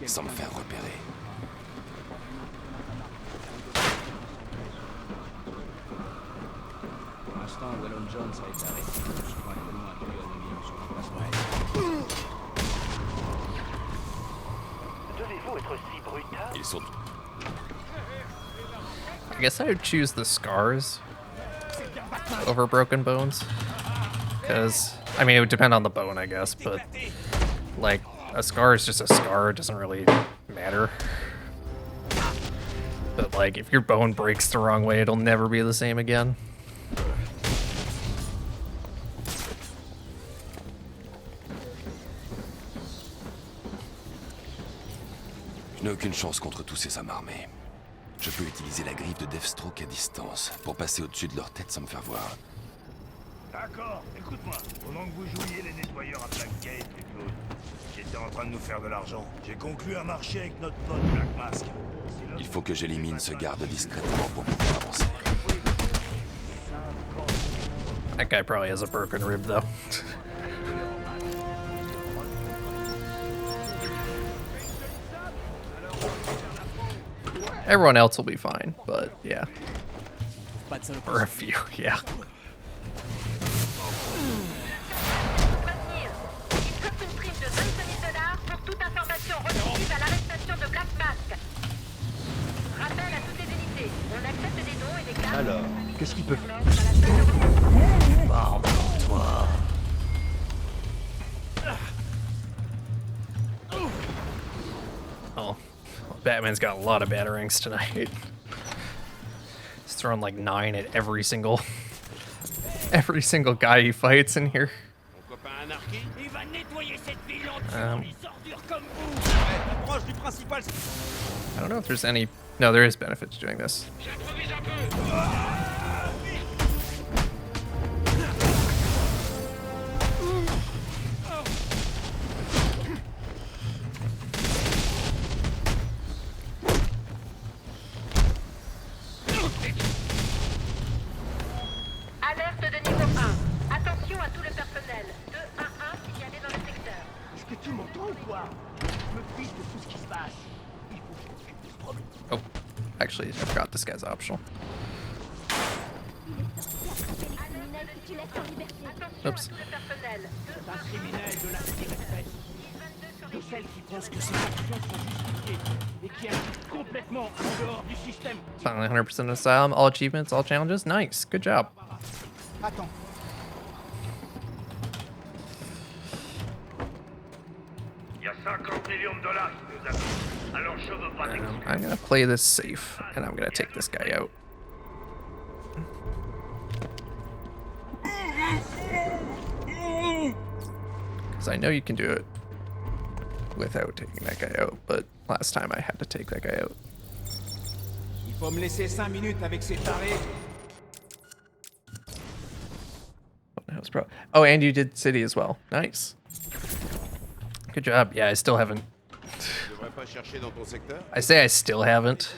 sans me faire repérer. Pour l'instant, Wallon Jones a été arrêté. Je crois tellement un tuyau anonyme sur l'emplacement. Devez-vous être si brutal? Ils sont... I guess I would choose the scars over broken bones. Because, I mean, it would depend on the bone, I guess, but, like, a scar is just a scar. It doesn't really matter. But, like, if your bone breaks the wrong way, it'll never be the same again. Je n'ai aucune chance contre tous ces hommes armés. Je peux utiliser la griffe de Deathstroke à distance pour passer au-dessus de leur tête sans me faire voir. D'accord, écoute-moi. Pendant que vous jouiez les nettoyeurs à Blackgate et Claude, j'étais en train de nous faire de l'argent. J'ai conclu un marché avec notre pote Black Mask. Il faut que j'élimine ce garde discrètement pour pouvoir avancer. That guy probably has a broken rib, though. Everyone else will be fine, but yeah. Or a few, yeah. Alors, qu'est-ce qu'il peut faire? Pardonne-toi. Oh, Batman's got a lot of batarangs tonight. He's throwing like 9 at every single guy he fights in here. I don't know if there's any. No, there is benefit to doing this. Alerte de niveau 1. Attention à tout le personnel. 2-1-1 signalé dans le secteur. Est-ce que tu m'entends ou quoi? Je me fiche de tout ce qui se passe. Il faut que je m'occupe de ce problème. Oh, actually, I forgot this guy's optional. Oops. Un criminel de la pire espèce. De celle qui pense que ses actions sont justifiées et qui agit complètement en dehors du système. Finally 100% asylum, all achievements, all challenges. Nice, good job. Attends. Il y a 50 millions de dollars qui nous attendent. Alors je veux pas t'expliquer. I'm gonna play this safe, and I'm gonna take this guy out. Because I know you can do it without taking that guy out, but last time I had to take that guy out. Il faut me laisser 5 minutes avec ces tarés. Oh, and you did city as well. Nice. Good job. Yeah, I still haven't. I say I still haven't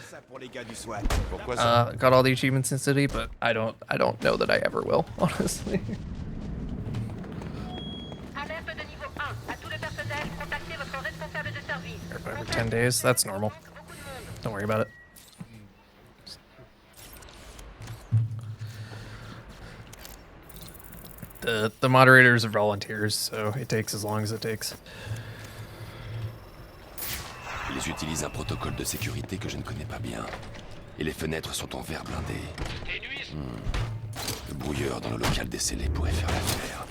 got all the achievements in city, but I don't know that I ever will, honestly. Everybody for 10 days. That's normal. Don't worry about it. The moderators are volunteers, so it takes as long as it takes. Ils utilisent un protocole de sécurité que je ne connais pas bien. Et les fenêtres sont en verre blindé. Le brouilleur dans le local des scellés pourrait faire l'affaire.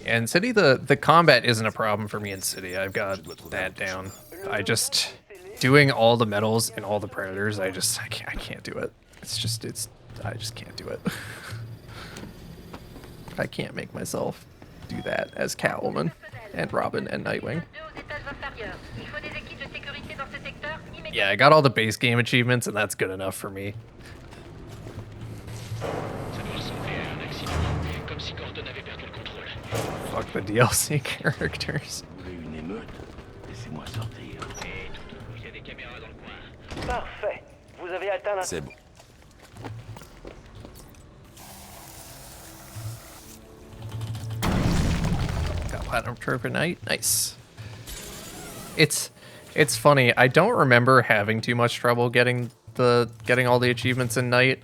In City, the combat isn't a problem for me in City. I've got that down. I just doing all the medals and all the predators. I can't do it. I just can't do it. I can't make myself do that as Catwoman and Robin and Nightwing. Yeah, I got all the base game achievements, and that's good enough for me. Fuck the DLC characters. Parfait. Vous avez atteint la... C'est bon. Got platinum trophy night. Nice. It's funny. I don't remember having too much trouble getting all the achievements in night.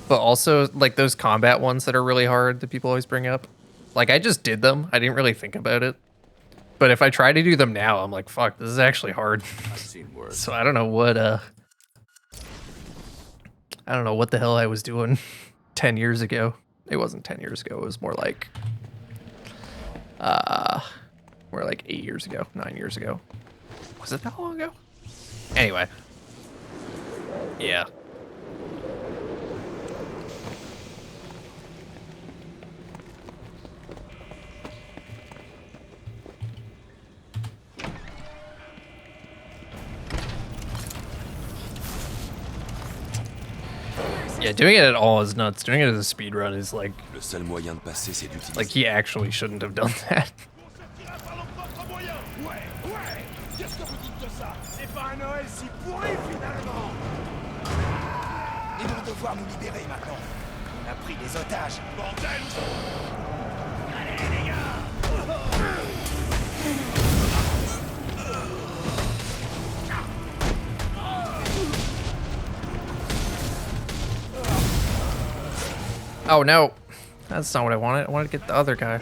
But also like those combat ones that are really hard that people always bring up. Like I just did them. I didn't really think about it. But if I try to do them now, I'm like, fuck, this is actually hard. I've seen worse. So I don't know what the hell I was doing 10 years ago. It wasn't 10 years ago. It was more like 8 years ago, 9 years ago. Was it that long ago? Anyway. Yeah. Yeah, doing it at all is nuts. Doing it as a speedrun is like... Le seul moyen de passer, c'est d'utiliser... Like, he actually shouldn't have done that. Qu'est-ce que vous dites de ça? C'est pas un Noël si pourri, devoir nous libérer maintenant. On a pris des otages. Bordel! Allez, les gars! Oh no, that's not what I wanted. I wanted to get the other guy.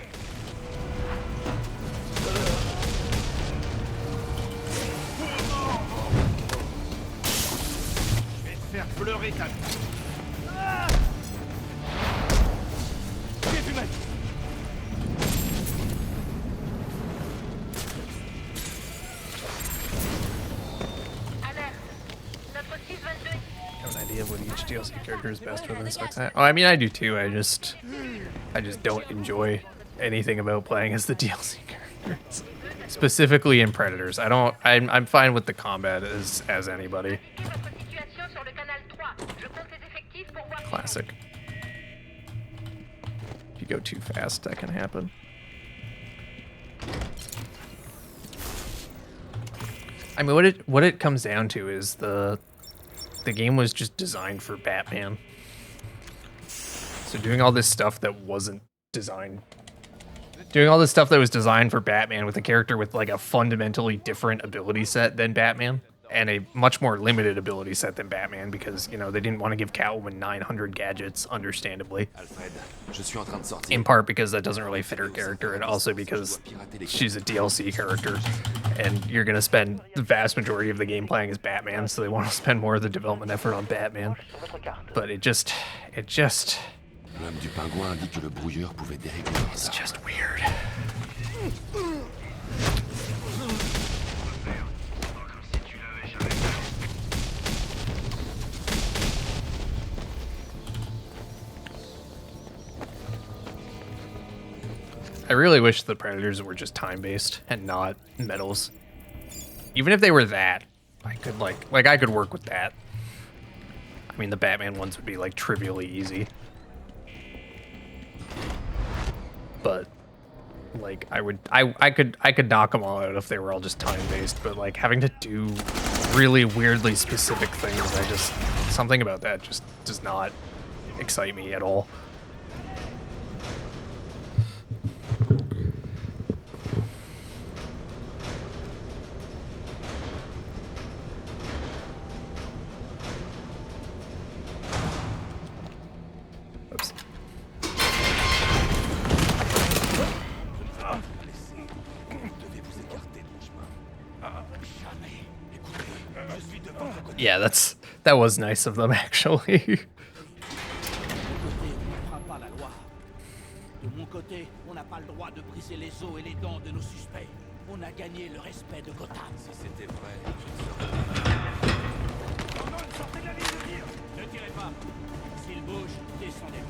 Je vais te faire pleurer ta... J'ai vu mec. I have an idea of what each DLC character is best with and sucks at. Oh, I mean, I do too. I just don't enjoy anything about playing as the DLC characters, specifically in Predators. I'm fine with the combat as anybody. Classic. If you go too fast, that can happen. I mean, what it comes down to is the game was just designed for Batman. So doing all this stuff that wasn't designed, doing all this stuff that was designed for Batman with a character with like a fundamentally different ability set than Batman and a much more limited ability set than Batman because, you know, they didn't want to give Catwoman 900 gadgets, understandably. Alfred, je suis en train de sortir. In part because that doesn't really fit her character, and also because she's a DLC character, and you're going to spend the vast majority of the game playing as Batman, so they want to spend more of the development effort on Batman. But it just... L'homme du pingouin a dit que le brouilleur pouvait dérégler leur It's just weird. I really wish the Predators were just time-based and not medals. Even if they were that, I could I could work with that. I mean, the Batman ones would be like trivially easy. But like I could knock them all out if they were all just time-based, but like having to do really weirdly specific things, something about that just does not excite me at all. Oops. Yeah, that was nice of them, actually. De mon côté, on n'a pas le droit de briser les os et les dents de nos suspects. On a gagné le respect de Gotham. Si c'était vrai, je ne serais Commande, sortez de la ligne de tir. Ne tirez pas. S'il bouge, descendez.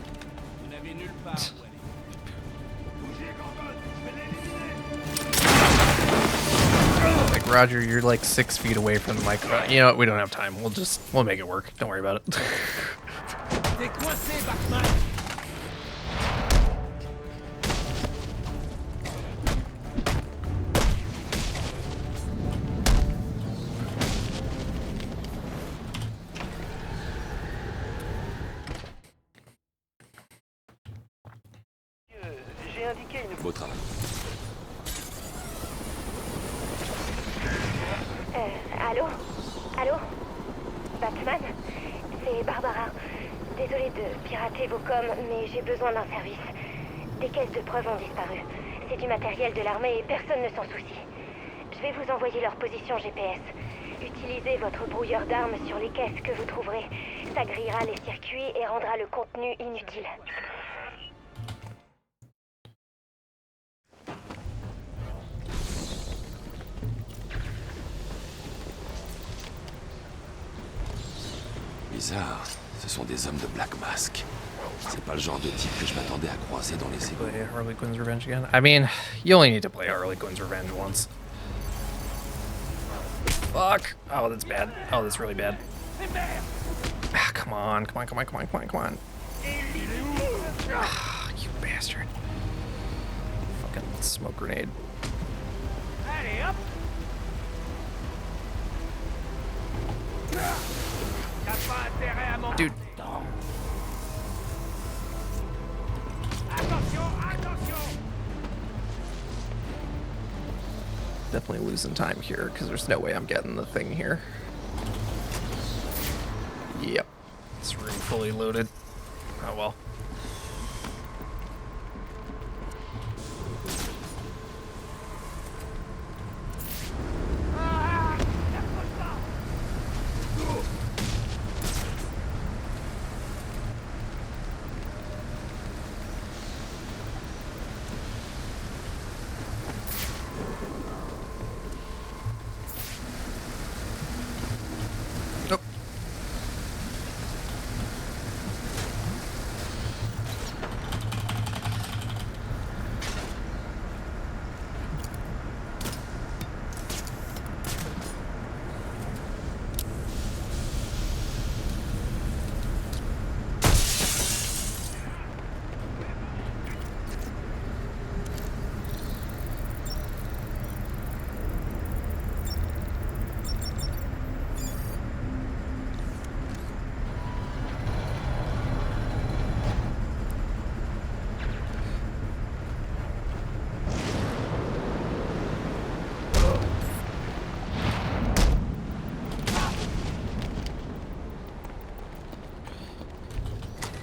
Vous n'avez nulle part où aller. Bougez, Gordon, je vais l'éliminer. Like, Roger, you're like 6 feet away from the microphone. You know what? We don't have time. We'll make it work. Don't worry about it. T'es coincé, Batman. J'ai indiqué une... Beau travail. Allô? Allô? Batman? C'est Barbara. Désolée de pirater vos coms, mais j'ai besoin d'un service. Des caisses de preuves ont disparu. C'est du matériel de l'armée et personne ne s'en soucie. Je vais vous envoyer leur position GPS. Utilisez votre brouilleur d'armes sur les caisses que vous trouverez. Ça grillera les circuits et rendra le contenu inutile. Bizarre, ce sont des hommes de Black Mask. C'est pas le genre de type que je m'attendais à croiser dans les égouts. Play Harley Quinn's Revenge again? I mean, you only need to play Harley Quinn's Revenge once. Fuck. Oh, that's bad. Oh, that's really bad. Ah, come on. Come on. Ah, you bastard. Fucking smoke grenade. Allez, hop. T'as pas intérêt à m'en... Dude. Definitely losing time here, because there's no way I'm getting the thing here. Yep. This room fully loaded. Oh well.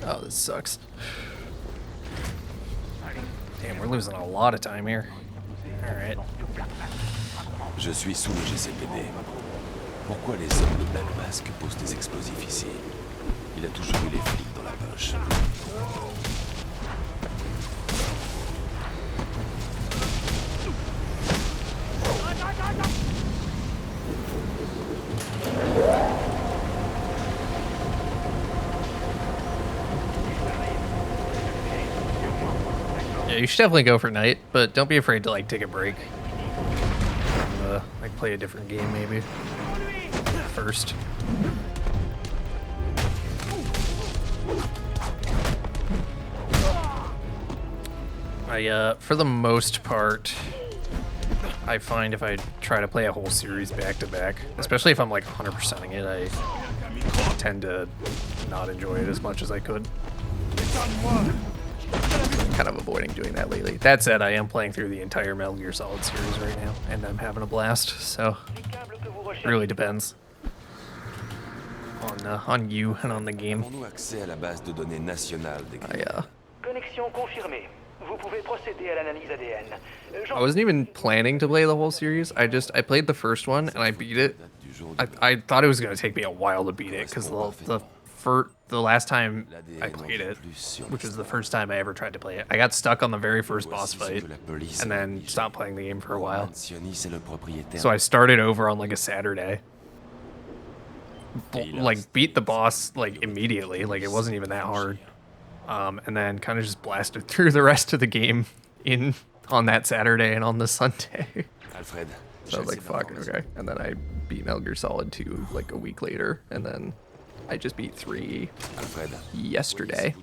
Oh, this sucks. Damn, we're losing a lot of time here. Alright. Je suis sous le GCPD. Pourquoi les hommes de Black Mask posent des explosifs ici? Il a toujours eu les flics dans la poche. Yeah, you should definitely go for night, but don't be afraid to like take a break. And, like play a different game maybe first. For the most part, I find if I try to play a whole series back to back, especially if I'm like 100%ing it, I tend to not enjoy it as much as I could. Kind of avoiding doing that lately. That said, I am playing through the entire Metal Gear Solid series right now, and I'm having a blast, so it really depends on you and on the game. I wasn't even planning to play the whole series. I played the first one and I beat it. I thought it was going to take me a while to beat it because the last time I played it, which was the first time I ever tried to play it, I got stuck on the very first boss fight and then stopped playing the game for a while. So I started over on like a Saturday. Like beat the boss like immediately, like it wasn't even that hard. And then kind of just blasted through the rest of the game on that Saturday and on the Sunday. So I was like, fuck, okay. And then I beat Metal Gear Solid 2 like a week later, and then I just beat 3 yesterday.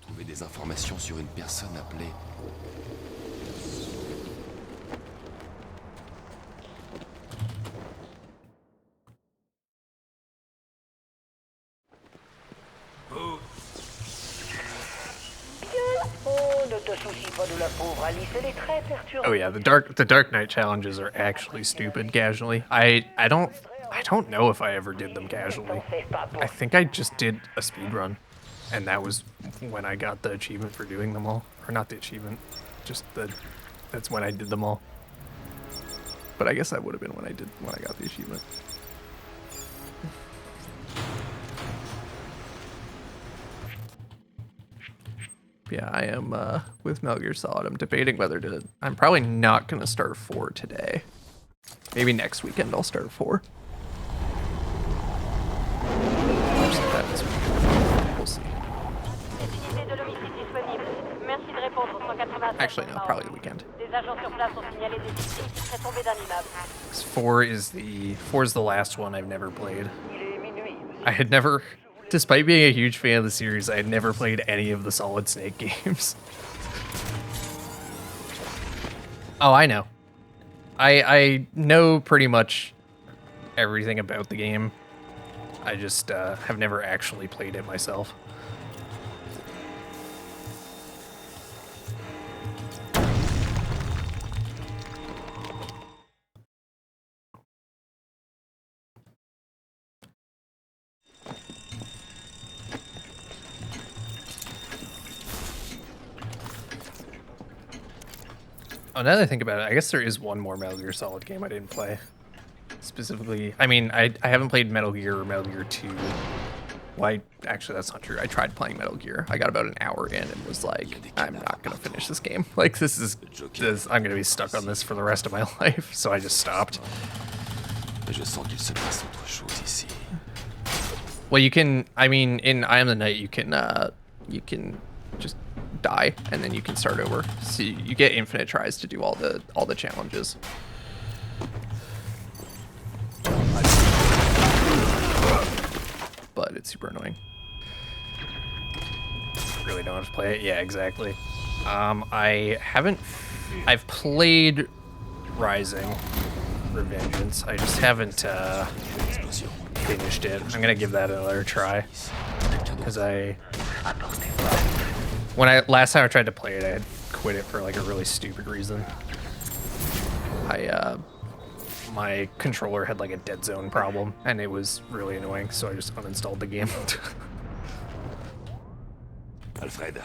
Oh yeah, the Dark Knight challenges are actually stupid casually. I don't know if I ever did them casually. I think I just did a speedrun, and that was when I got the achievement for doing them all. Or not the achievement, just that's when I did them all. But I guess that would have been when I got the achievement. Yeah, I am with Metal Gear Solid. I'm debating whether to. I'm probably not gonna start 4 today. Maybe next weekend I'll start 4. We'll see. Actually, no, probably the weekend. 4 is the last one I've never played. I had never. Despite being a huge fan of the series, I had never played any of the Solid Snake games. Oh, I know. I know pretty much everything about the game. I just have never actually played it myself. now that I think about it, I guess there is one more Metal Gear Solid game I didn't play. Specifically, I mean, I haven't played Metal Gear or Metal Gear 2. Well, actually, that's not true. I tried playing Metal Gear. I got about an hour in and was like, I'm not going to finish this game. Like, I'm going to be stuck on this for the rest of my life. So I just stopped. Well, you can, I mean, in I Am the Night, you can just die and then you can start over. So you get infinite tries to do all the challenges. But it's super annoying. Really don't have to play it. Yeah, exactly. I've played Rising Revengeance. I just haven't finished it. I'm gonna give that another try because last time I tried to play it, I had quit it for like a really stupid reason. My controller had like a dead zone problem and it was really annoying, so I just uninstalled the game. Alfred,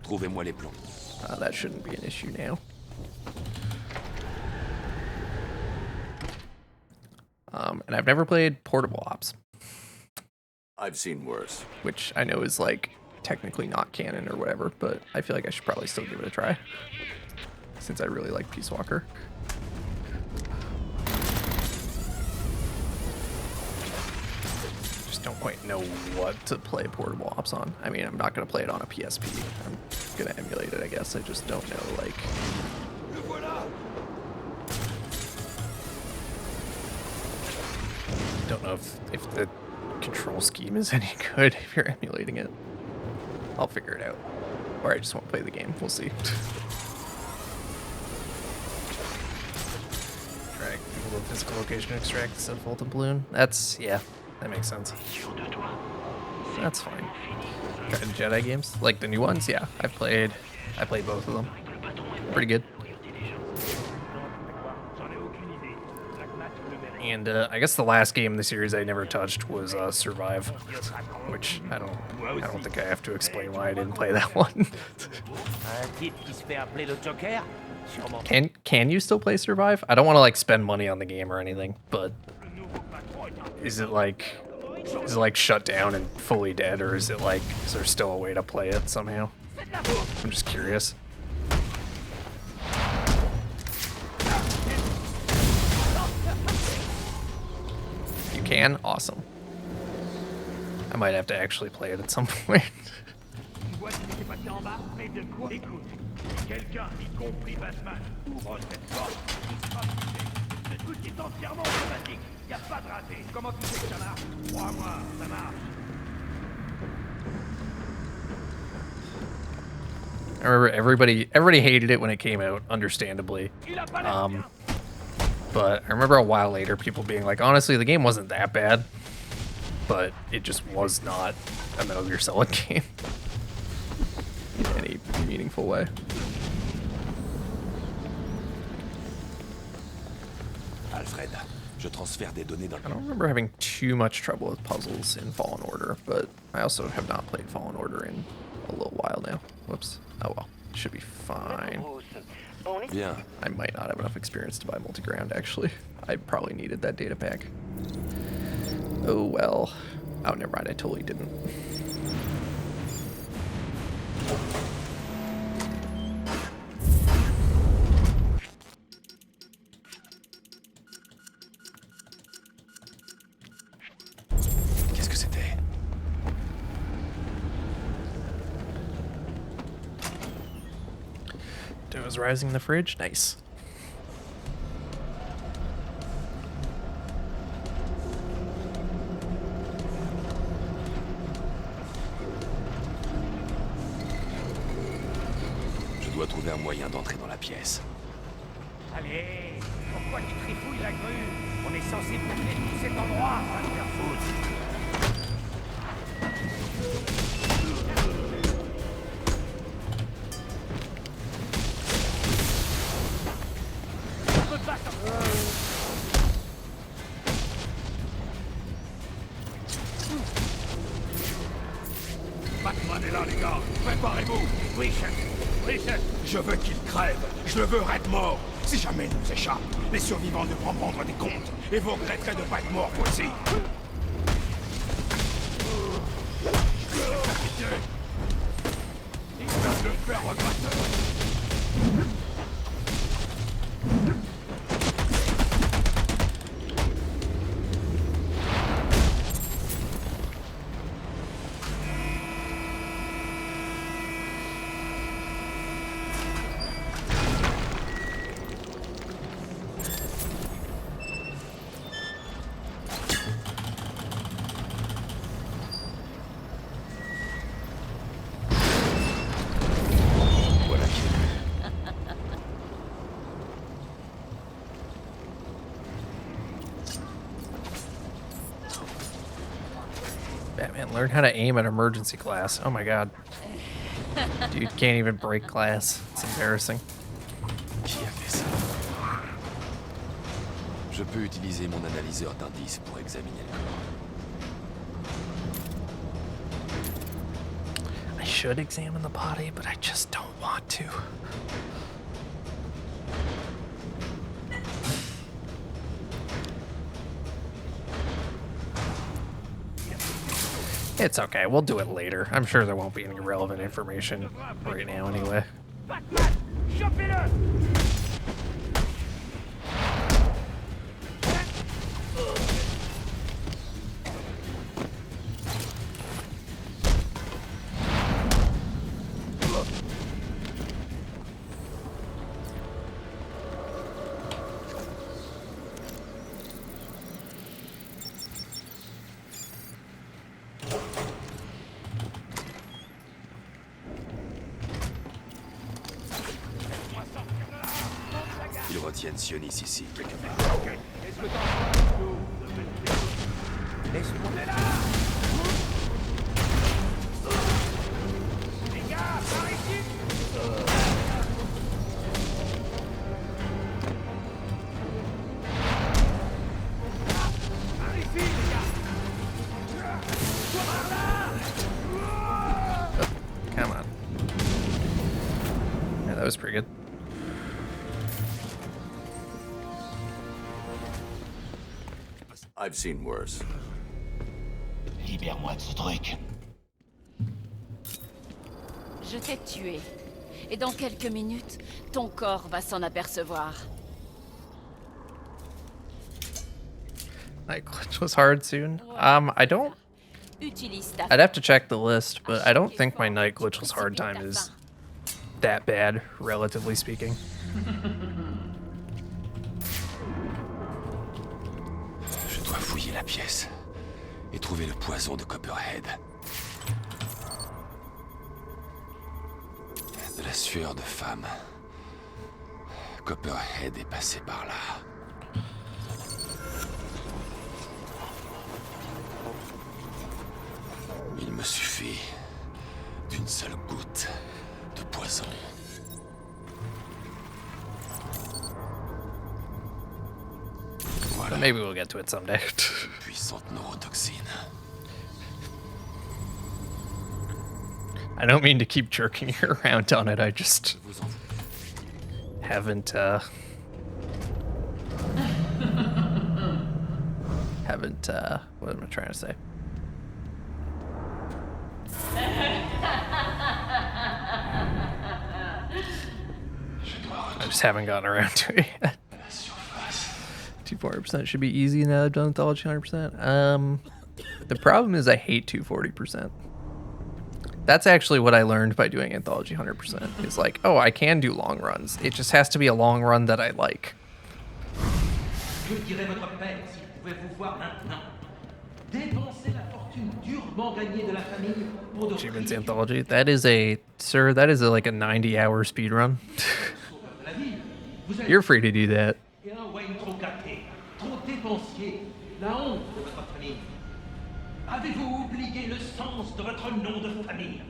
trouvez-moi les plombs. That shouldn't be an issue now. And I've never played Portable Ops. I've seen worse. Which I know is like technically not canon or whatever, but I feel like I should probably still give it a try since I really like Peace Walker. Don't quite know what to play Portable Ops on. I mean, I'm not going to play it on a PSP. I'm going to emulate it, I guess. I just don't know, like... Don't know if the control scheme is any good if you're emulating it. I'll figure it out. Or I just won't play the game. We'll see. Drag Google physical location, extract the subvoltant balloon. That's, yeah. That makes sense. That's fine. Tried the Jedi games, like the new ones. Yeah, I played both of them. Pretty good. And I guess the last game in the series I never touched was Survive, which I don't think I have to explain why I didn't play that one. Can you still play Survive? I don't want to like spend money on the game or anything, but. Is it like shut down and fully dead, or is there still a way to play it somehow? I'm just curious. You can? Awesome. I might have to actually play it at some point. Y'a pas de raté. Comment tu sais que ça marche? Crois-moi, ça marche. I remember everybody hated it when it came out, understandably. But I remember a while later people being like, honestly, the game wasn't that bad, but it just was not a Metal Gear Solid game in any meaningful way. Alfred, je transfère des données dans... I don't remember having too much trouble with puzzles in Fallen Order, but I also have not played Fallen Order in a little while now. Whoops. Oh well, should be fine. Yeah. I might not have enough experience to buy multi-ground, actually. I probably needed that data pack. Oh well. Oh, never mind, I totally didn't. Was rising in the fridge? Nice. Je dois trouver un moyen d'entrer dans la pièce. Allez, pourquoi tu trifouilles la grue? On est censé boucler tout cet endroit, va te faire foutre. Batman est là, les gars. Préparez-vous. Oui, chef. Oui, chef. Je veux qu'il crève. Je le veux raide mort. Si jamais il nous échappe, les survivants devront rendre des comptes. Et vous regretterez de pas être mort, vous aussi. Ils peuvent le faire regretter. Batman, learn how to aim at emergency class. Oh my god. Dude can't even break glass. It's embarrassing. Qui a fait ça? Je peux utiliser mon analyseur d'indices pour examiner le corps. I should examine the body, but I just don't want to. It's okay, we'll do it later. I'm sure there won't be any relevant information right now anyway. Ils retiennent Sionis ici, quelque part. Laisse-moi là. Les gars, par ici. Par ici, les gars. Par là. Oh, come on. Yeah, that was pretty good. I've seen worse. Libère-moi de ce truc. Je t'ai tué. Et dans quelques minutes, ton corps va s'en apercevoir. Night glitch was hard soon. I don't. Utilise ta I'd have to check the list, but I don't think my night glitchless hard time is that bad, relatively speaking. Je dois fouiller la pièce et trouver le poison de Copperhead. De la sueur de femme. Copperhead est passé par là. Il me suffit d'une seule goutte de poison. But maybe we'll get to it someday. Puissante neurotoxine. I don't mean to keep jerking you around on it. I just haven't what am I trying to say? I just haven't gotten around to it yet. 240% should be easy now. I've done anthology 100%. The problem is I hate 240%. That's actually what I learned by doing anthology 100%. It's like, oh, I can do long runs. It just has to be a long run that I like. Que dirait votre père s'il pouvait vous voir maintenant? Dépenser la fortune durement gagnée de la famille pour de Achievements anthology. That is a, sir, that is like a 90-hour speedrun. You're free to do that. Et un Wayne trop gâté, trop dépensier, la honte de votre famille. Avez-vous oublié le sens de votre nom de famille?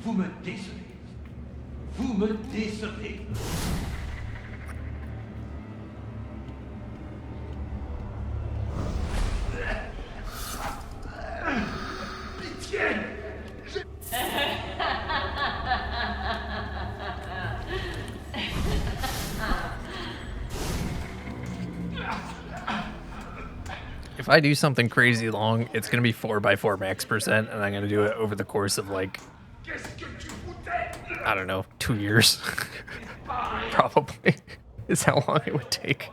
Vous me décevez. Vous me décevez. Pitié. if I do something crazy long, it's gonna be 4x4 max percent, and I'm gonna do it over the course of like, I don't know, 2 years. Probably is how long it would take.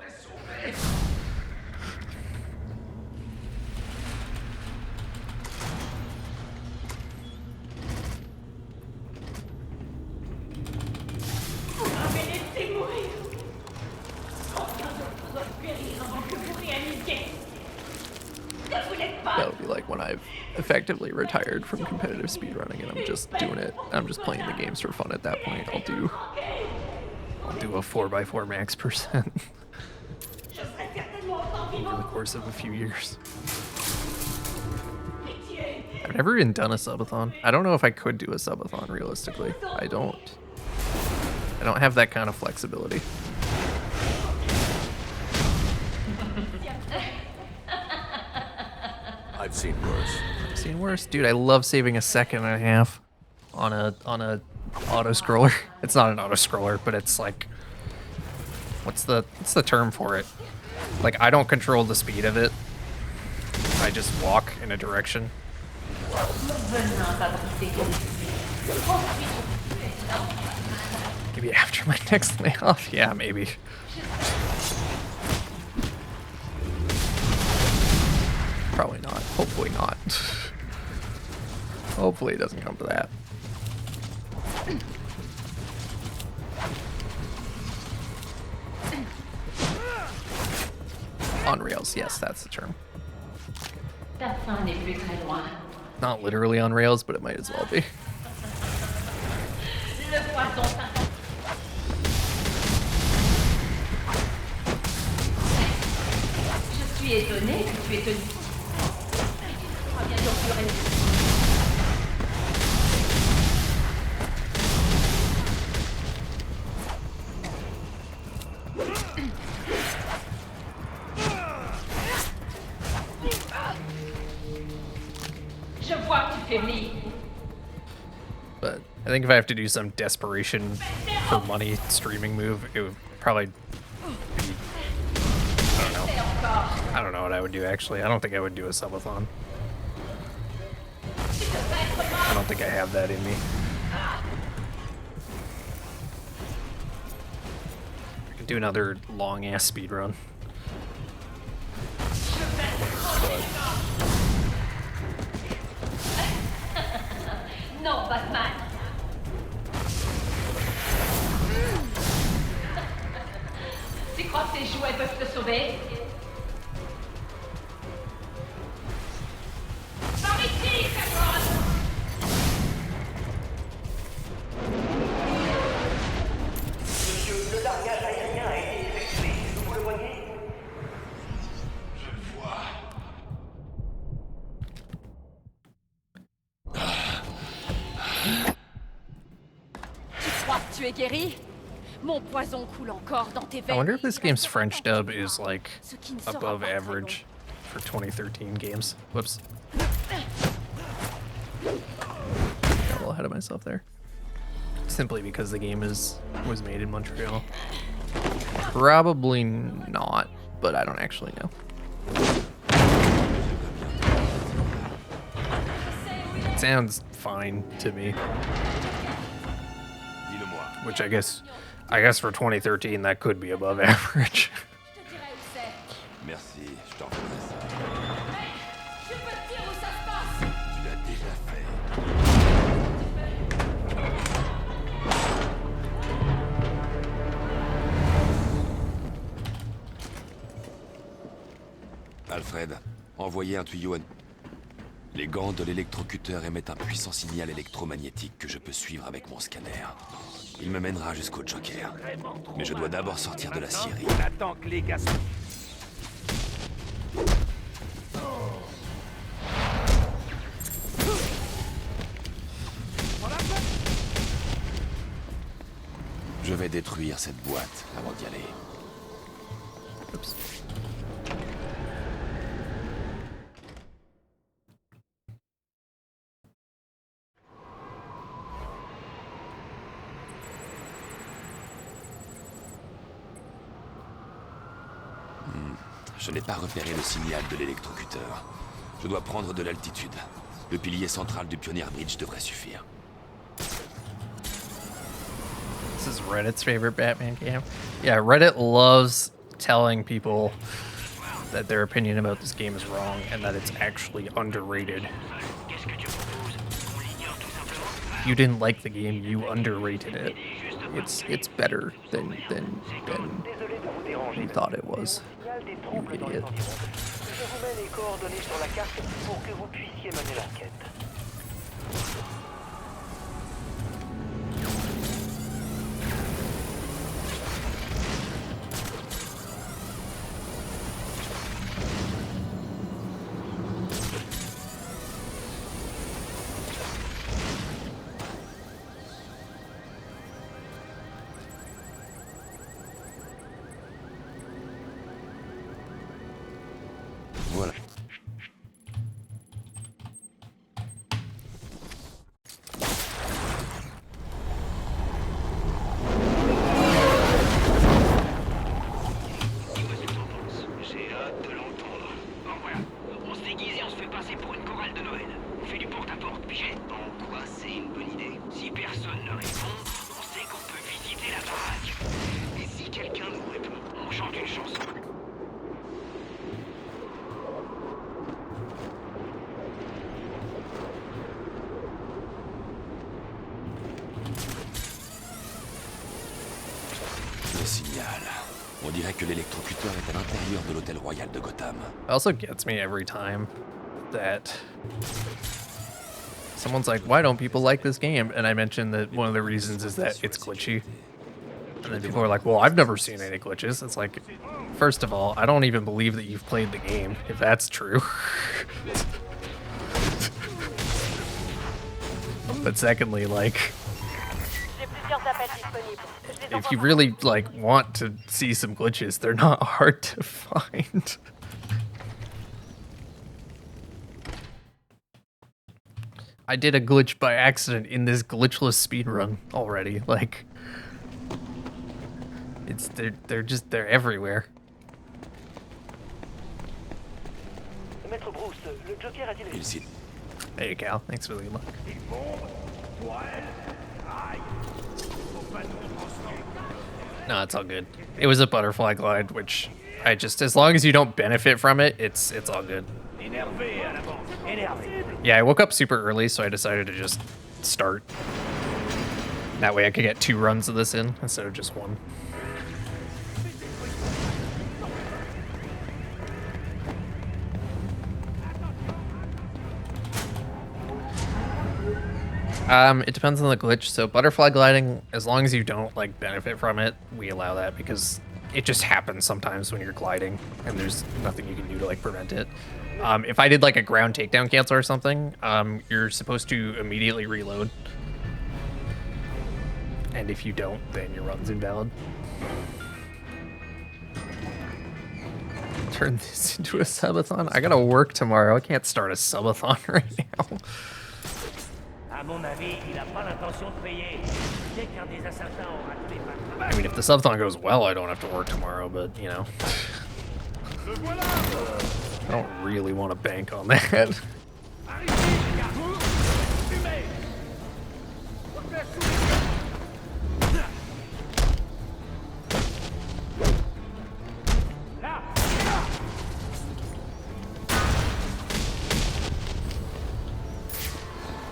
That would be like when I've effectively retired from competitive speedrunning and I'm just doing it. I'm just playing the games for fun at that point. I'll do a 4x4 max percent over the course of a few years. I've never even done a subathon. I don't know if I could do a subathon realistically. I don't have that kind of flexibility. I've seen worse. I've seen worse. Dude, I love saving 1.5 seconds on a auto scroller. It's not an auto scroller, but it's like, what's the term for it? Like, I don't control the speed of it. I just walk in a direction. Maybe after my next layoff? Yeah, maybe. Probably not. Hopefully not. Hopefully it doesn't come to that. On rails, yes, that's the term. Not literally on rails, but it might as well be. But I think if I have to do some desperation for money streaming move, it would probably be, I don't know what I would do actually. I don't think I would do a subathon. I don't think I have that in me. I could do another long ass speedrun. Non, Batman. Tu crois que tes jouets peuvent te sauver? Par ici, Cameron! Monsieur, le largage aérien a été effectué. Vous le voyez? Je le vois. Tu crois que tu es guéri? Mon poison coule encore dans tes veines. I wonder if this game's French dub is like above average for 2013 games. Whoops. Got a little ahead of myself there. Simply because the game was made in Montreal. Probably not, but I don't actually know. It sounds fine to me. Which I guess for 2013 that could be above average. Merci, je t'en ferai ça. Tu l'as déjà fait. Alfred, envoyez un tuyau à... Les gants de l'électrocuteur émettent un puissant signal électromagnétique que je peux suivre avec mon scanner. Il me mènera jusqu'au Joker. Mais je dois d'abord sortir de la scierie. On attend que les gars... Je vais détruire cette boîte avant d'y aller. Oops. Je n'ai pas repéré le signal de l'électrocuteur. Je dois prendre de l'altitude. Le pilier central du Pioneer Bridge devrait suffire. This is Reddit's favorite Batman game. Yeah, Reddit loves telling people that their opinion about this game is wrong and that it's actually underrated. You didn't like the game, you underrated it. It's better than you thought it was. You idiot. Je vous mets les coordonnées sur la carte pour que vous puissiez mener l'enquête. Voilà. J'ai hâte de l'entendre. Bon voilà, on se déguise et on se fait passer pour une chorale de Noël. On fait du porte-à-porte, pigé? En quoi c'est une bonne idée? Si personne ne répond, on sait qu'on peut visiter la baraque. Et si quelqu'un nous répond, on chante une chanson. Le signal. On dirait que l'électrocuteur est à l'intérieur de l'hôtel royal de Gotham. It also gets me every time that someone's like, why don't people like this game? And I mention that one of the reasons is that it's glitchy. And then people are like, well, I've never seen any glitches. It's like, first of all, I don't even believe that you've played the game, if that's true. But secondly, like, if you really like want to see some glitches, they're not hard to find. I did a glitch by accident in this glitchless speedrun already. Like, it's they're everywhere. Maître Bruce, le Joker a-t-il... Hey Cal, thanks for the good luck. No, it's all good. It was a butterfly glide, which I just, as long as you don't benefit from it, it's all good. Yeah, I woke up super early, so I decided to just start. That way I could get 2 runs of this in instead of just 1. It depends on the glitch. So butterfly gliding, as long as you don't like benefit from it, we allow that because it just happens sometimes when you're gliding and there's nothing you can do to like prevent it. If I did like a ground takedown cancel or something, you're supposed to immediately reload. And if you don't, then your run's invalid. Turn this into a subathon? I gotta work tomorrow. I can't start a subathon right now. À mon avis, il a pas l'intention de payer. Dès qu'un des assassins aura tué I mean, if the subathon goes well, I don't have to work tomorrow, but, you know. I don't really want to bank on that.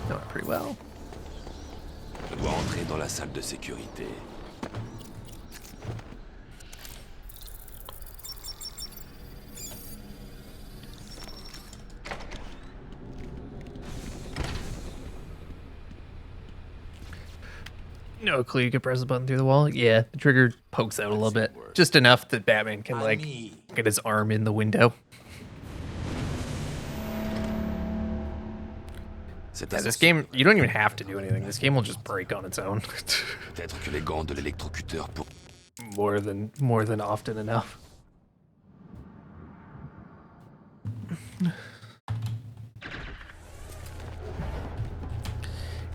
Doing pretty well. Je dois entrer dans la salle de sécurité. No clue you can press the button through the wall. Yeah, the trigger pokes out a little bit. Just enough that Batman can, like, get his arm in the window. Yeah, this game, you don't even have to do anything. This game will just break on its own. Peut-être que les gants de l'électrocuteur pour... more than often enough.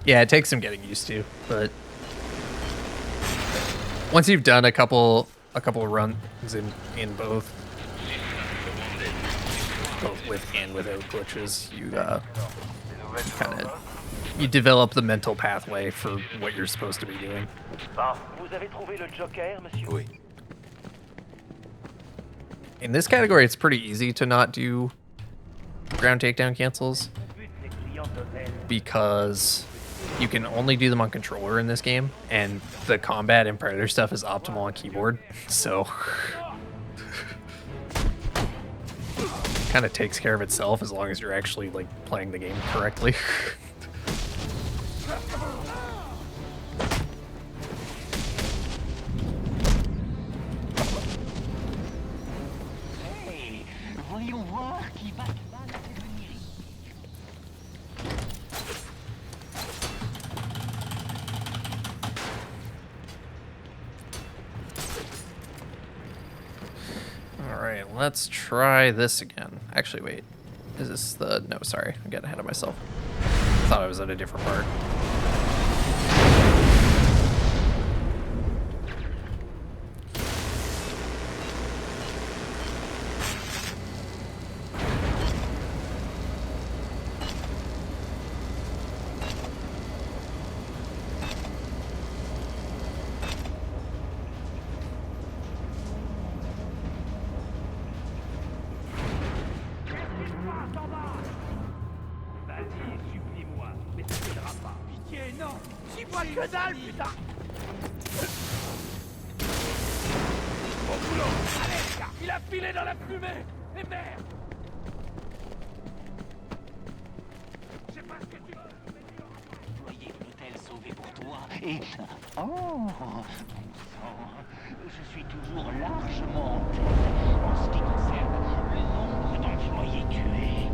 Yeah, it takes some getting used to, but once you've done a couple runs in both, both with and without glitches. You you develop the mental pathway for what you're supposed to be doing. Vous avez trouvé le Joker, monsieur? Oui. In this category, it's pretty easy to not do ground takedown cancels because you can only do them on controller in this game, and the combat and Predator stuff is optimal on keyboard, so kind of takes care of itself as long as you're actually like playing the game correctly. Hey, voyons voir qui Batman a fait venir. Alright, let's try this again. Actually, wait. Is this the... No, sorry. I'm getting ahead of myself. I thought I was at a different part. Que dalle, putain! Bon boulot! Allez, les gars! Il a filé dans la fumée! Et merde! Je sais pas ce que tu veux! Loyer de l'hôtel sauvé pour toi et... Oh, bon sang, je suis toujours largement en tête en ce qui concerne le nombre d'employés tués.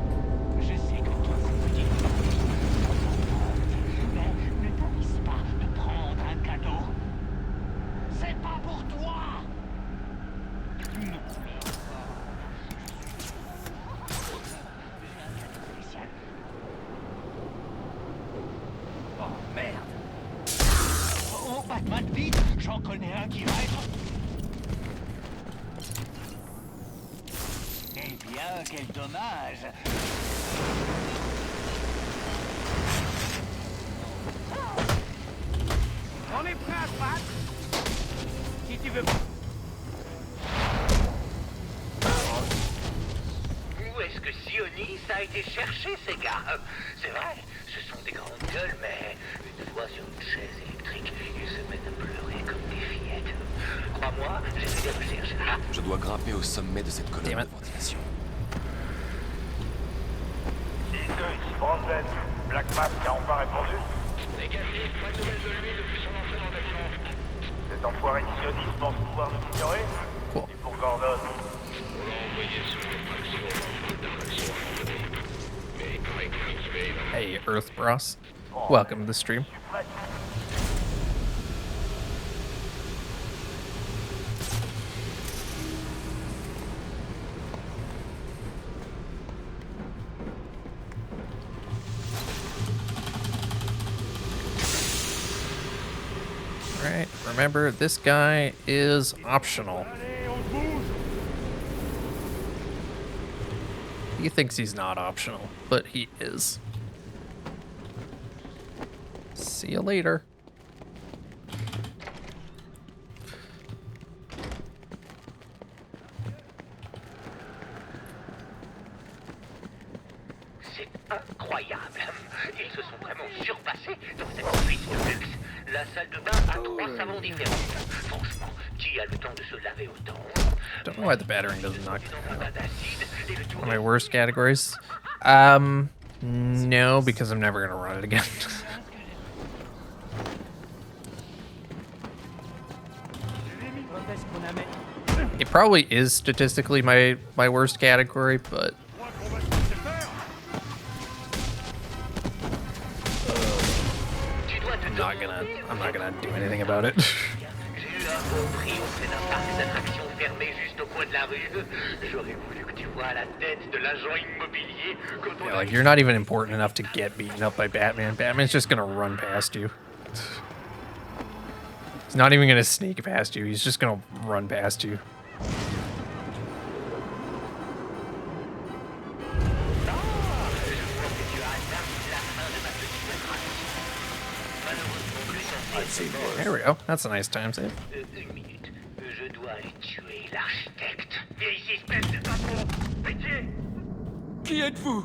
Je sais que toutes ces petites choses sont importantes, mais ne t'avise pas de prendre un cadeau. C'est pas pour toi. Non, mais... J'ai un cadeau spécial. Oh, merde! Oh, Batman, vite! J'en connais un qui va être... Eh bien, quel dommage! On est prêt à se battre! Si tu veux... Où est-ce que Sionis a été chercher ces gars? C'est vrai, ce sont des grandes gueules, mais une fois sur une chaise électrique, ils se mettent à pleurer comme des fillettes. Crois-moi, j'ai fait des recherches. Je dois grimper au sommet de cette colonne de ventilation. 6-2, ici Brandon. Black Mask a enfin répondu. Négatif, pas de nouvelles de lui depuis son entrée dans l'avion. Cet enfoiré de Sionis pense pouvoir nous ignorer. Cool. Et pour Gordon. On l'a envoyé sur le maximum d'interactions à mener. Mais il paraît que l'activer là. Hey, Earth Bros. Welcome to the stream. Alright, remember, this guy is optional. He thinks he's not optional, but he is. See you later. C'est incroyable. Ils se sont vraiment surpassés dans cette suite de luxe. La salle de bain a 3 savons différents. Franchement, qui a le temps de se laver autant? Don't know why the battering doesn't knock. One of my worst categories. No, because I'm never gonna run it again. It probably is statistically my worst category, but I'm not gonna do anything about it. Yeah, like, you're not even important enough to get beaten up by Batman. Batman's just gonna run past you. He's not even gonna sneak past you. He's just gonna run past you. we go. That's a nice time save. Une minute. Je dois aller tuer l'architecte. Vieille espèce de patron. Pitié. Qui êtes-vous?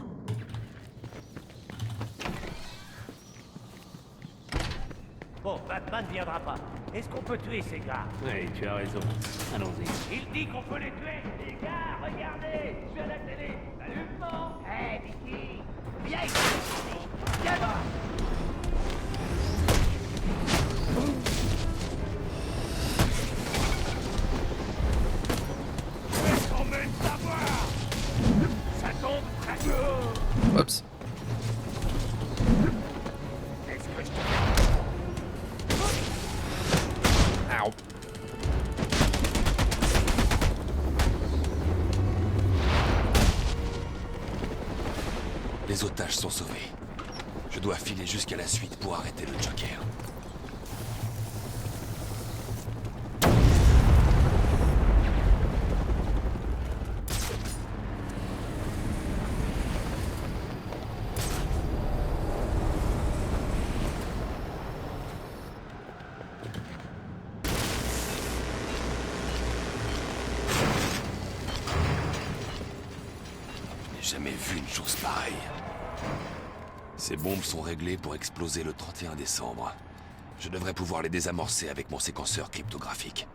Bon, Batman ne viendra pas. Est-ce qu'on peut tuer ces gars? Oui, tu as raison. Allons-y. Il dit qu'on peut les tuer. Les gars, regardez. Je suis à la télé. Salut, non. Hé, Vicky. Viens ici. Viens là. On veut le savoir. Ça tombe très haut. Whoops. Est-ce que je te... Ow. Les otages sont sauvés. Je dois filer jusqu'à la suite pour arrêter le Joker. J'ai jamais vu une chose pareille. Ces bombes sont réglées pour exploser le 31 décembre. Je devrais pouvoir les désamorcer avec mon séquenceur cryptographique.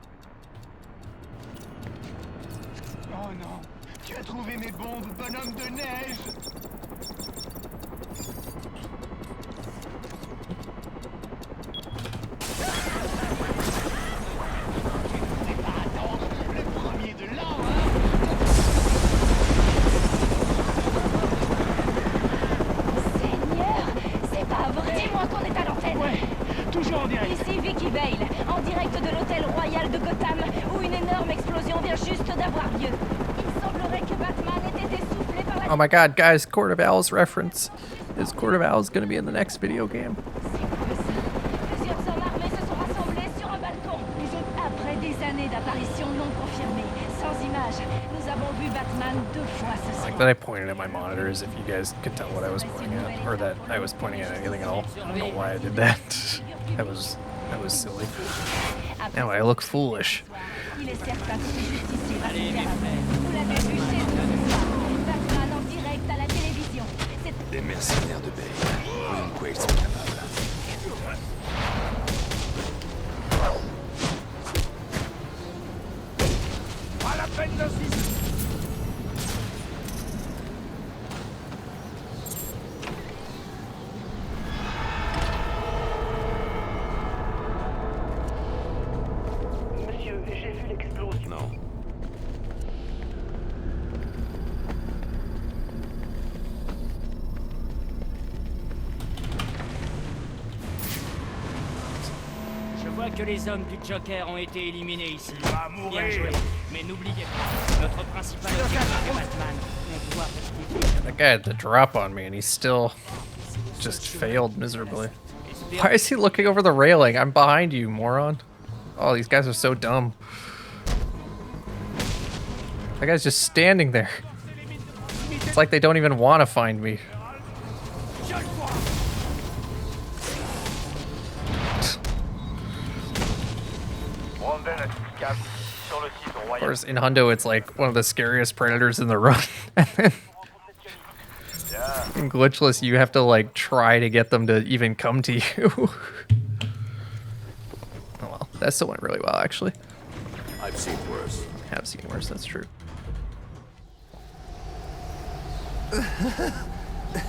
Oh non, tu as trouvé mes bombes, bonhomme de neige. Tu ne pas attendre le premier de l'an, C'est pas vrai. Dis-moi qu'on est à l'antenne. Ouais, toujours en direct. Ici Vicky Vale, en direct de l'hôtel royal de Gotham, où une énorme explosion vient juste d'avoir lieu. Il semblerait que Batman ait été soufflé par la... Oh my god, guys, Court of Owls reference. Is Court of Owls gonna be in the next video game? Plusieurs hommes armés se sont rassemblés sur un balcon. Après des années d'apparitions non confirmées, sans images, nous avons vu Batman 2 fois ce soir. Like that I pointed at my monitors if you guys could tell what I was pointing at. Or that I was pointing at anything at all. I don't know why I did that. That was silly. Now I look foolish. Il est certain que les justiciers vont faire appel. Vous l'avez vu chez nous. Batman en direct à la télévision. Les mercenaires de Bale. Voyons de quoi ils sont capables. Pas la peine d'insister. Monsieur, j'ai vu l'explosion. Non. Je vois que les hommes du Joker ont été éliminés ici. Va mourir. Bien joué. Mais n'oubliez pas, notre principal objectif est Batman. On doit rester... That guy had the drop on me and he still just failed miserably. Why is he looking over the railing? I'm behind you, moron. Oh, these guys are so dumb. That guy's just standing there. It's like they don't even want to find me. Of course, in Hundo, it's like one of the scariest predators in the run. And then in Glitchless, you have to like try to get them to even come to you. Oh well, that still went really well, actually. I've seen worse. I have seen worse, that's true.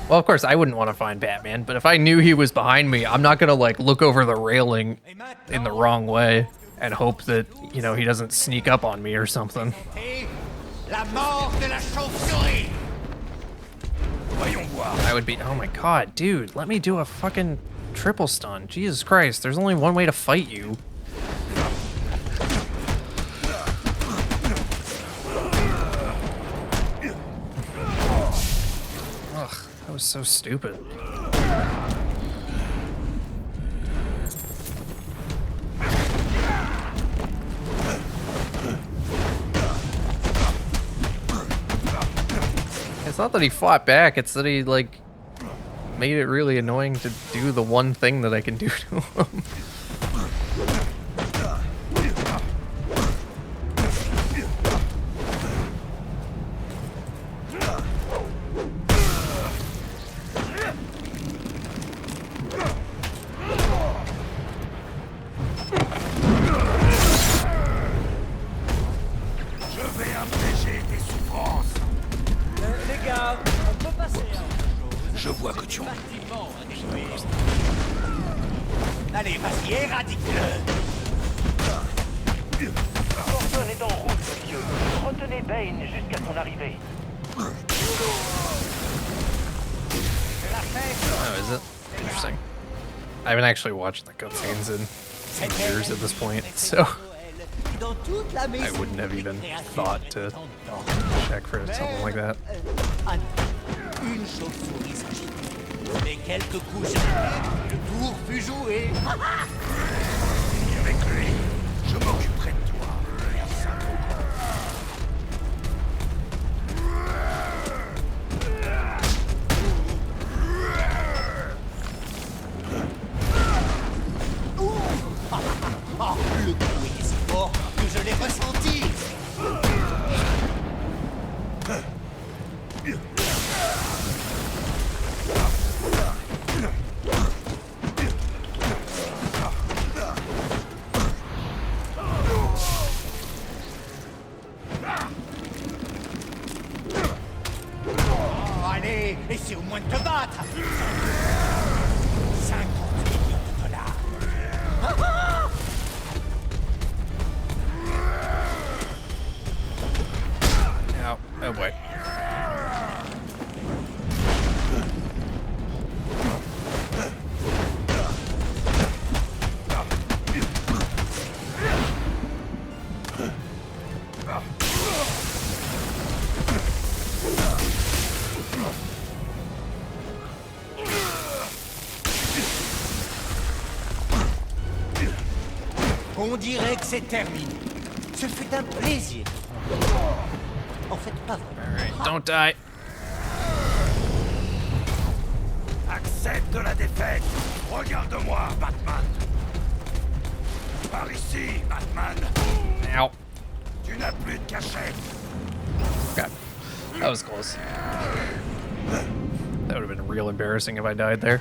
Well, of course, I wouldn't want to find Batman, but if I knew he was behind me, I'm not gonna like look over the railing in the wrong way and hope that, you know, he doesn't sneak up on me or something. La mort de la chauve-souris. Voyons voir. I would be, oh my god, dude, let me do a fucking triple stun. Jesus Christ, there's only one way to fight you. Ugh, that was so stupid. It's not that he fought back, it's that he, like, made it really annoying to do the one thing that I can do to him. Bâtiment à détruire. Allez, vas-y, éradique-le. Gordon est en route, monsieur. Retenez Bane jusqu'à son arrivée. Oh, is it? Interesting. I haven't actually watched the cutscenes in years at this point, so I wouldn't have even thought to check for something like that. Une chauve-souris s'agite. Mais quelques coups après, le tour fut joué. Et avec lui, je m'occuperai de toi. Ça Le coup était si fort que je l'ai ressenti. Allez, essaie au moins de te battre. 50 millions de dollars. Ow. Oh boy. On dirait que c'est terminé. Ce fut un plaisir. En fait, pas vraiment. Alright, don't die. Accepte la défaite. Regarde-moi, Batman. Par ici, Batman. Ow. Tu n'as plus de cachette. God. That was close. That would have been real embarrassing if I died there.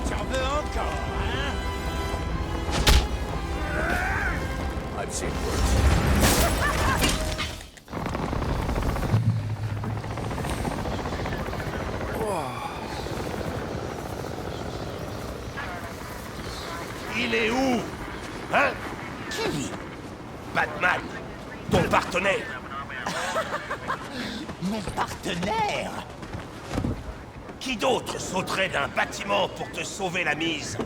Tu en veux encore, hein? I've seen worse. Il est où? Hein? Qui? Batman, ton partenaire. Mon partenaire? Qui d'autre sauterait d'un bâtiment pour te sauver la mise?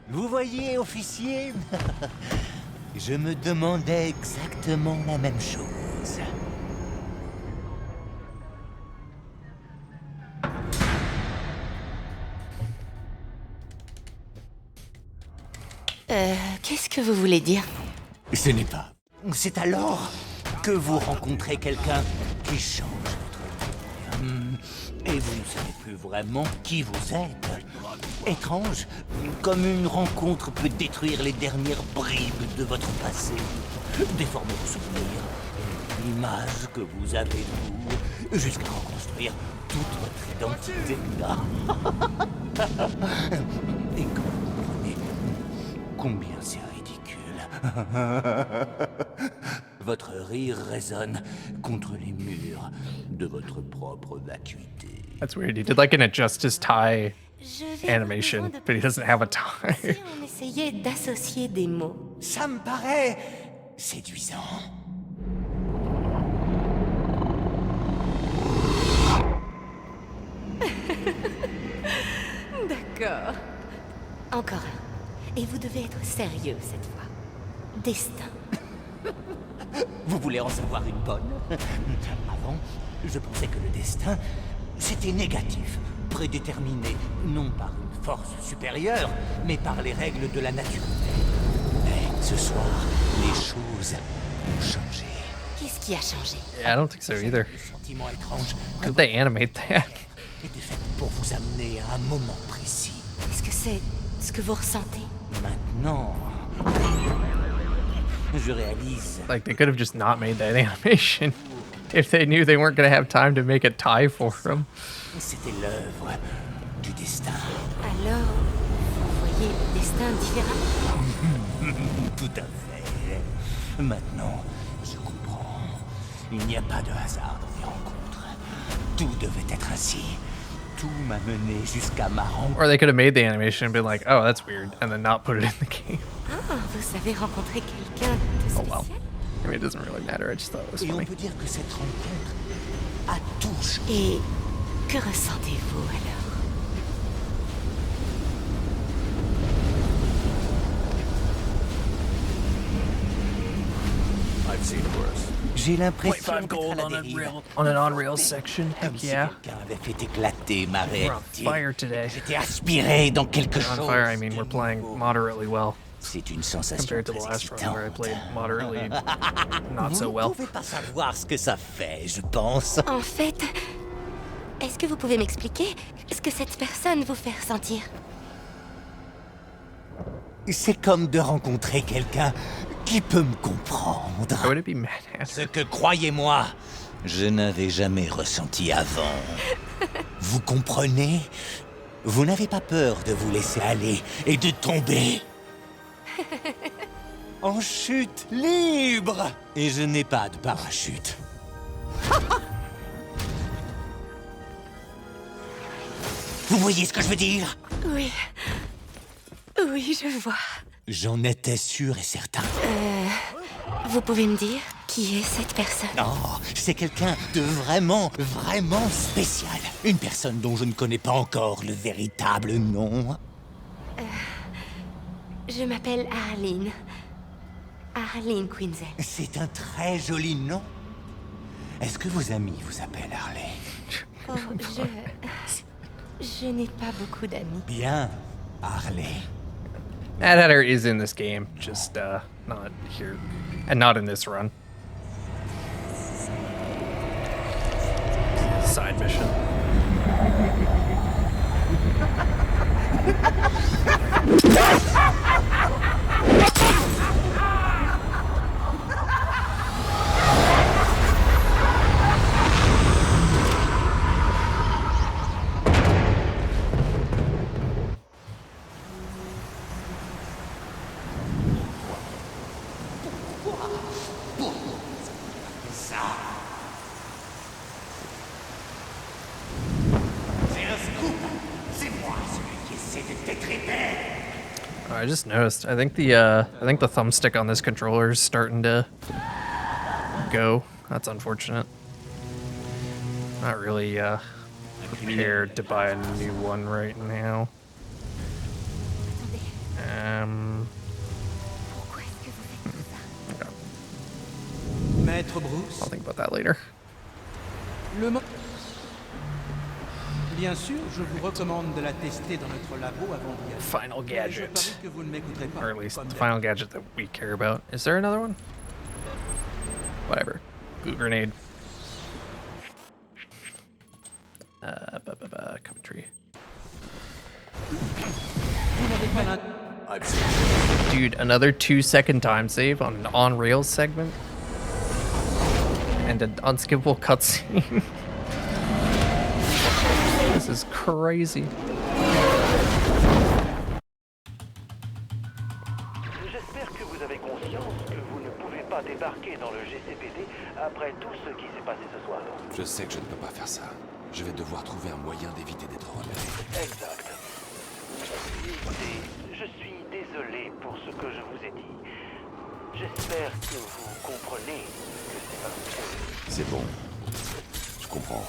Vous voyez, officier? Je me demandais exactement la même chose. Qu'est-ce que vous voulez dire? Ce n'est pas. C'est alors que vous rencontrez quelqu'un qui change votre vie. Et vous ne savez plus vraiment qui vous êtes. Étrange, comme une rencontre peut détruire les dernières bribes de votre passé, déformer vos souvenirs, l'image que vous avez de vous, jusqu'à reconstruire toute votre identité. Et quand vous comprenez combien c'est ridicule, votre rire résonne contre les murs de votre propre vacuité. That's weird. He did like an adjust his tie animation, but he doesn't have a tie. Si on essayait d'associer des mots. Ça me paraît séduisant. D'accord. Encore un. Et vous devez être sérieux cette fois. Destin. Vous voulez en savoir une bonne? Avant, je pensais que le destin, c'était négatif, prédéterminé, non par une force supérieure, mais par les règles de la nature. Mais ce soir, les choses ont changé. Qu'est-ce qui a changé? Yeah, I don't think so either. Le sentiment étrange How did they animate that? était fait pour vous amener à un moment précis. Est-ce que c'est ce que vous ressentez? Maintenant, je réalise. Like, they could have just not made that animation if they knew they weren't going to have time to make a tie for him. C'était l'œuvre du destin. Alors, vous voyez le destin différemment? Tout à fait. Maintenant, je comprends. Il n'y a pas de hasard dans les rencontres. Tout devait être ainsi. Tout m'a mené jusqu'à ma rencontre. Or they could have made the animation and been like, oh, that's weird, and then not put it in the game. Ah, vous avez rencontré quelqu'un de spécial? Oh well. I mean, it doesn't really matter, I just thought it was Et on funny. peut dire que cette rencontre a tout changé. Et que ressentez-vous alors? I've seen worse. J'ai l'impression 0.5 d'être gold à la on dérive. an Unreal section. Comme Heck si yeah. quelqu'un avait fait éclater ma We're on réalité. fire today. J'étais aspiré dans quelque On chose. fire, I mean, we're playing moderately well. C'est une sensation Compared to the très last run where I excitante. played moderately not so Vous well. ne pouvez pas savoir ce que ça fait, je pense. En fait, est-ce que vous pouvez m'expliquer ce que cette personne vous fait ressentir? C'est comme de rencontrer quelqu'un qui peut me comprendre. Would it be mad? Ce que, croyez-moi, je n'avais jamais ressenti avant. Vous comprenez? Vous n'avez pas peur de vous laisser aller et de tomber en chute libre. Et je n'ai pas de parachute. Vous voyez ce que je veux dire? Oui. Oui, je vois. J'en étais sûr et certain. Vous pouvez me dire qui est cette personne? Oh, c'est quelqu'un de vraiment, vraiment spécial. Une personne dont je ne connais pas encore le véritable nom. Je m'appelle Arlene. Arlene Quinzel. C'est un très joli nom. Est-ce que vos amis vous appellent Harley? Oh, je n'ai pas beaucoup d'amis. Bien, Harley. Mad Hatter is in this game, just not here, and not in this run. Side mission. Oh, I just noticed. I think the thumbstick on this controller is starting to go. That's unfortunate. Not really prepared to buy a new one right now. Okay. Maître Bruce. I'll think about that later. Bien sûr, je vous recommande de la tester dans notre labo avant d'y aller. Final gadget. Je parie que vous ne m'écouterez pas. Or at least the final gadget that we care about. Is there another one? Whatever. Glue grenade. Coventry. Dude, another 2-second time save on an on-rails segment? And an unskippable cutscene? This is crazy. J'espère que vous avez conscience que vous ne pouvez pas débarquer dans le GCPD après tout ce qui s'est passé ce soir. Je sais que je ne peux pas faire ça. Je vais devoir trouver un moyen d'éviter d'être repéré. Exact. Écoutez, je suis désolé pour ce que je vous ai dit. J'espère que vous comprenez que c'est un peu... C'est bon. Je comprends.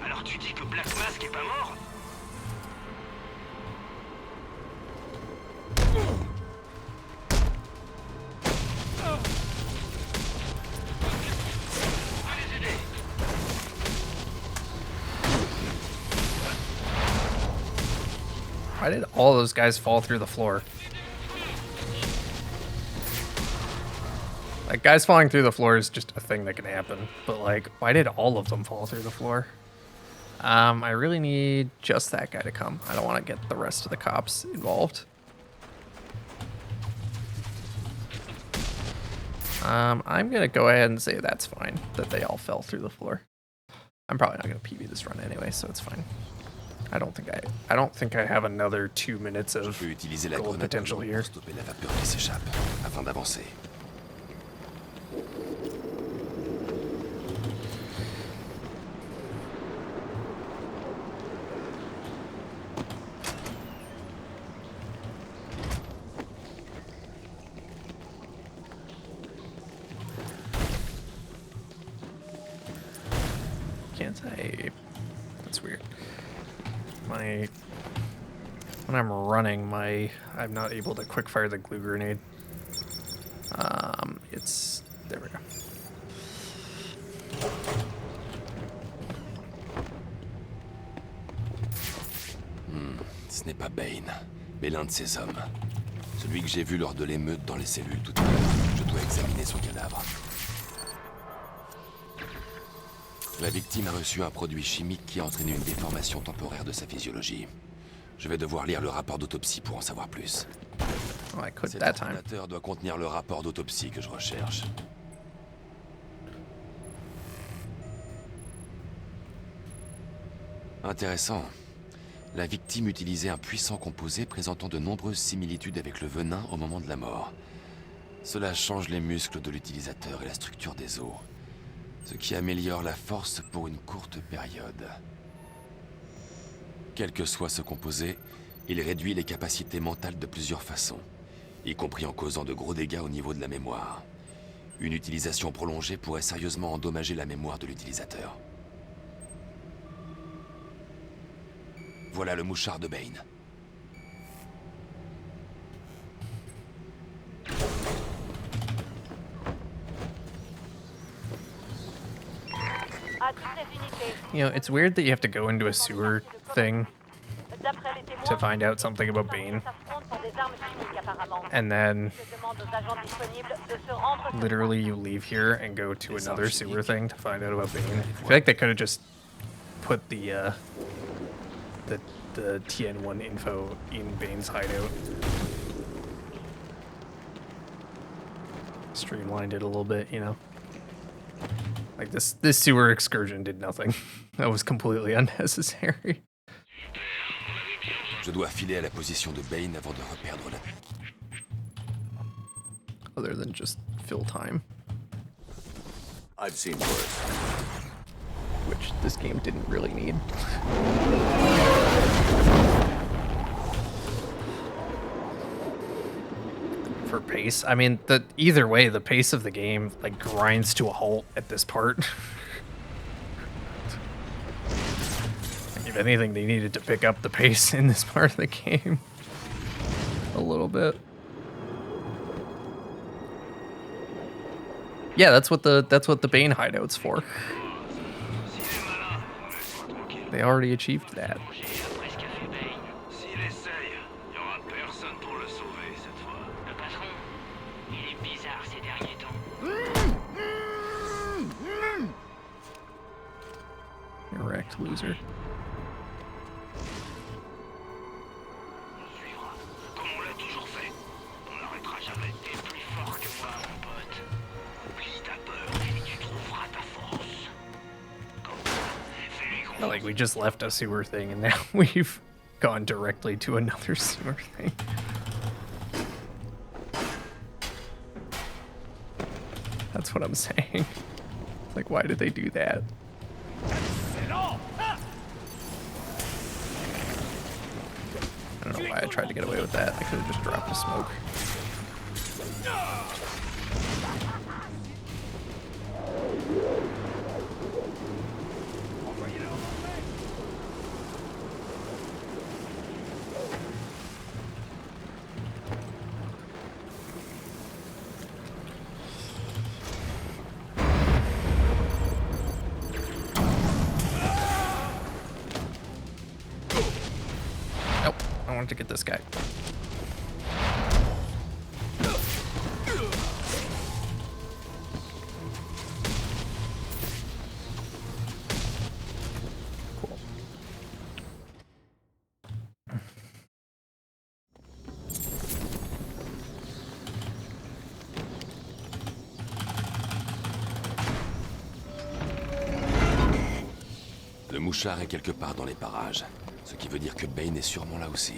Alors tu dis que Black Mask est pas mort? Why did all those guys fall through the floor? Like, guys falling through the floor is just a thing that can happen. But, like, why did all of them fall through the floor? I really need just that guy to come. I don't want to get the rest of the cops involved. I'm gonna go ahead and say that's fine, that they all fell through the floor. I'm probably not gonna PB this run anyway, so it's fine. I don't think I have another 2 minutes of gold potential here. Stopper la vapeur qui s'échappe afin d'avancer. Can't I? That's weird. When I'm running, I'm not able to quick fire the glue grenade. There we go. Ce n'est pas Bane, mais l'un de ses hommes. Celui que j'ai vu lors de l'émeute dans les cellules tout à l'heure. Je dois examiner son cadavre. La victime a reçu un produit chimique qui a entraîné une déformation temporaire de sa physiologie. Je vais devoir lire le rapport d'autopsie pour en savoir plus. Cet ordinateur doit contenir le rapport d'autopsie que je recherche. Intéressant. La victime utilisait un puissant composé présentant de nombreuses similitudes avec le venin au moment de la mort. Cela change les muscles de l'utilisateur et la structure des os, ce qui améliore la force pour une courte période. Quel que soit ce composé, il réduit les capacités mentales de plusieurs façons, y compris en causant de gros dégâts au niveau de la mémoire. Une utilisation prolongée pourrait sérieusement endommager la mémoire de l'utilisateur. Voilà le mouchard de Bane. You know, it's weird that you have to go into a sewer thing to find out something about Bane. And then literally you leave here and go to another sewer thing to find out about Bane. I feel like they could have just put the TN1 info in Bane's hideout. Streamlined it a little bit, you know. Like this sewer excursion did nothing. That was completely unnecessary. Je dois filer à la position de Bane avant de reperdre la... Other than just fill time. I've seen worse. Which this game didn't really need. For pace, I mean, either way, the pace of the game like grinds to a halt at this part. If anything, they needed to pick up the pace in this part of the game a little bit. Yeah, that's what the Bane hideout's for. They already achieved that. Erect loser. Like, we just left a sewer thing and now we've gone directly to another sewer thing. That's what I'm saying. Like, why did they do that? I don't know why I tried to get away with that. I could have just dropped the smoke. To get this guy. Cool. mouchard est quelque part dans les parages, ce qui veut dire que Bane est sûrement là aussi.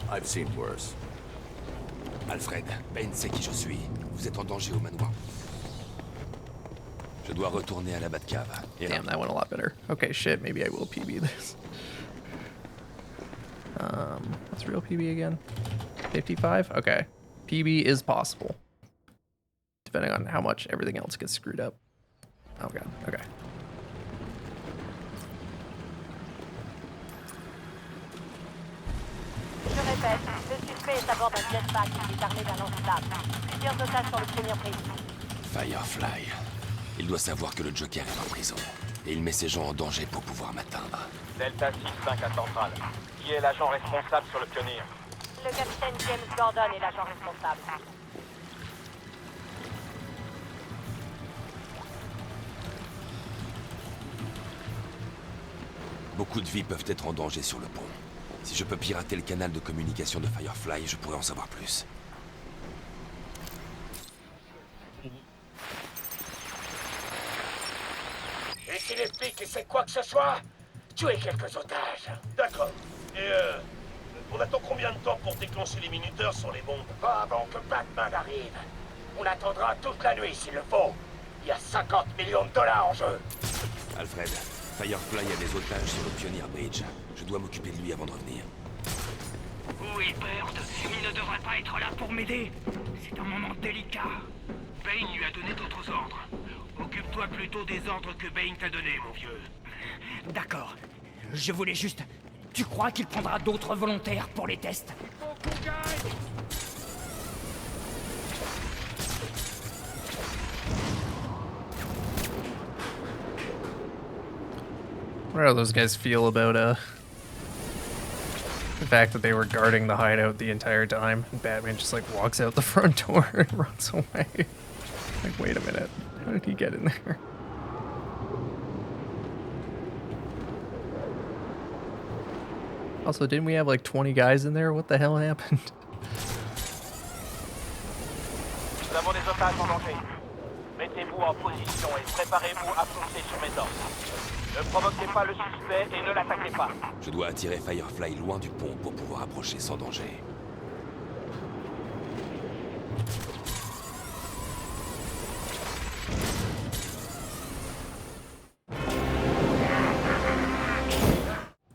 I've seen worse. Alfred, Bane sait qui je suis. Vous êtes en danger au manoir. Je dois retourner à la Batcave. Damn, that went a lot better. Okay, shit, maybe I will PB this. What's real PB again? 55? Okay. PB is possible. Depending on how much everything else gets screwed up. Oh god, okay. Je répète, le suspect est à bord d'un jetpack et est armé d'un lance-flamme. Plusieurs otages sont obtenus en prison. Firefly. Il doit savoir que le Joker est en prison. Et il met ses gens en danger pour pouvoir m'atteindre. Delta 6-5 à Centrale. Qui est l'agent responsable sur le Pionnier? Le capitaine James Gordon est l'agent responsable. Beaucoup de vies peuvent être en danger sur le pont. Si je peux pirater le canal de communication de Firefly, je pourrais en savoir plus. Et si les flics essaient quoi que ce soit, tuez quelques otages. D'accord. Et on attend combien de temps pour déclencher les minuteurs sur les bombes? Pas avant que Batman arrive. On attendra toute la nuit s'il le faut. Il y a 50 millions de dollars en jeu. Alfred, Firefly a des otages sur le Pioneer Bridge. Je dois m'occuper de lui avant de revenir. Oui, Bird, il ne devrait pas être là pour m'aider. C'est un moment délicat. Bane lui a donné d'autres ordres. Occupe-toi plutôt des ordres que Bane t'a donnés, mon vieux. D'accord. Je voulais juste... Tu crois qu'il prendra d'autres volontaires pour les tests? What do those guys feel about the fact that they were guarding the hideout the entire time and Batman just like walks out the front door and runs away? Like, wait a minute, how did he get in there? Also, didn't we have like 20 guys in there? What the hell happened? Nous avons des otages en danger. Mettez-vous en position et préparez-vous à pousser sur mes ordres. Ne provoquez pas le suspect et ne l'attaquez pas. Je dois attirer Firefly loin du pont pour pouvoir approcher sans danger.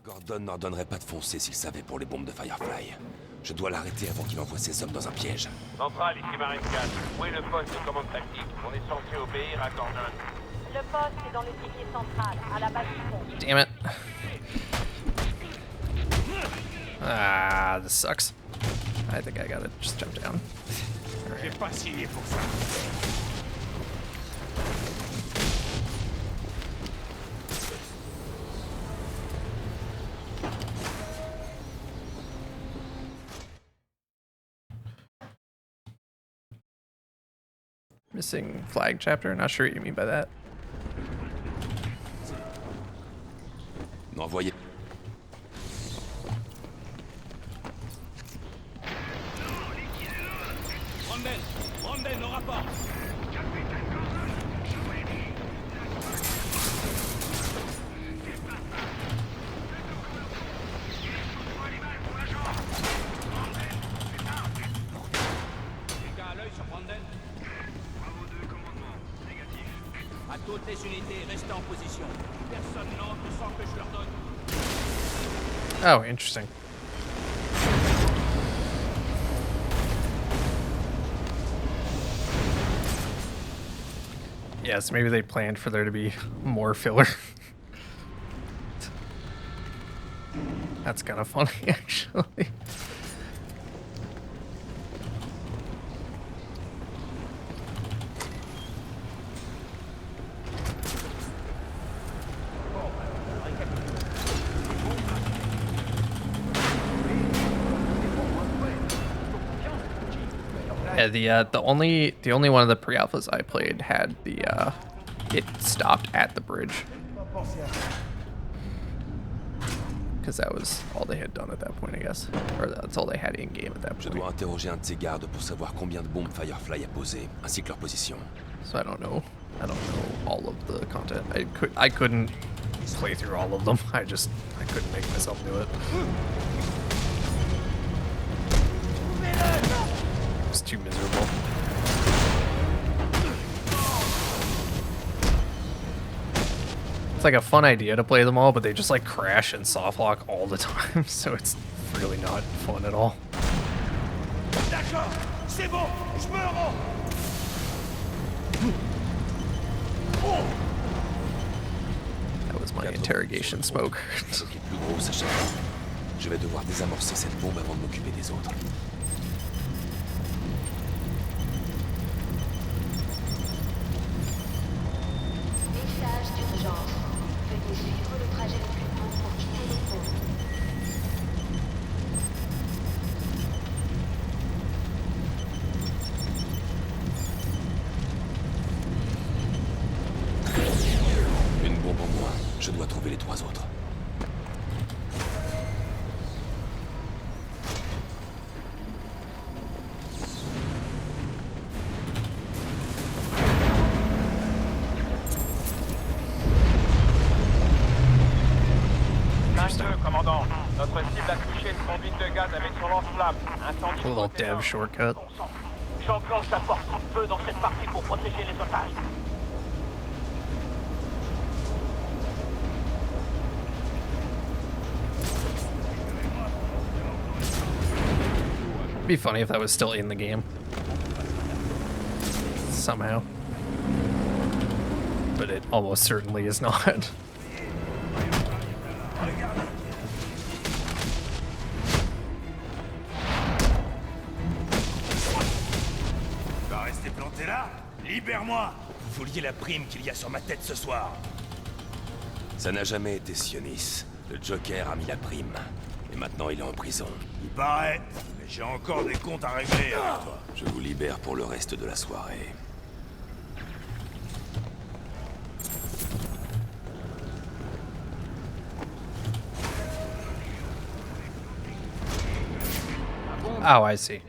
Gordon n'ordonnerait pas de foncer s'il savait pour les bombes de Firefly. Je dois l'arrêter avant qu'il envoie ses hommes dans un piège. Centrale, ici Marine 4. Où est le poste de commande tactique? On est censé obéir à Gordon. Le poste est dans le pilier central, à la base du pont. Damn it. Ah, this sucks. I think I gotta just jump down. J'ai pas signé pour ça. Missing flag chapter? Not sure what you mean by that. N'envoyez. Rondel, au rapport. À toutes les unités, restez en position. Personne n'entre sans que je leur donne. Oh, interesting. Yes, maybe they planned for there to be more filler. That's kind of funny, actually. Yeah, the only one of the pre-alphas I played had the it stopped at the bridge. Because that was all they had done at that point, I guess. Or that's all they had in game at that point. Je dois interroger un de ses gardes pour savoir combien de bombes Firefly a posées, ainsi que leur position. So I don't know all of the content. I couldn't play through all of them. I couldn't make myself do it. It's too miserable. It's like a fun idea to play them all, but they just like crash and softlock all the time, so it's really not fun at all. D'accord, c'est bon, je me rends. That was my interrogation smoke. Plus grosse à chaque fois. Je vais devoir désamorcer cette bombe avant de m'occuper des autres. Message d'urgence. Veuillez suivre le trajet le plus court pour quitter le pont. Une bombe en moins. Je dois trouver les 3 autres. Commandant, notre cible a touché une combine de gaz avec son lance-flamme. Incendie. A little dev shortcut. J'enclenche la porte coup de feu dans cette partie pour protéger les otages. It'd be funny if that was still in the game. Somehow. But it almost certainly is not. T'es là? Libère-moi! Vous vouliez la prime qu'il y a sur ma tête ce soir. Ça n'a jamais été Sionis. Le Joker a mis la prime. Et maintenant il est en prison. Il paraît, mais j'ai encore des comptes à régler avec toi. Je vous libère pour le reste de la soirée. Oh, I see.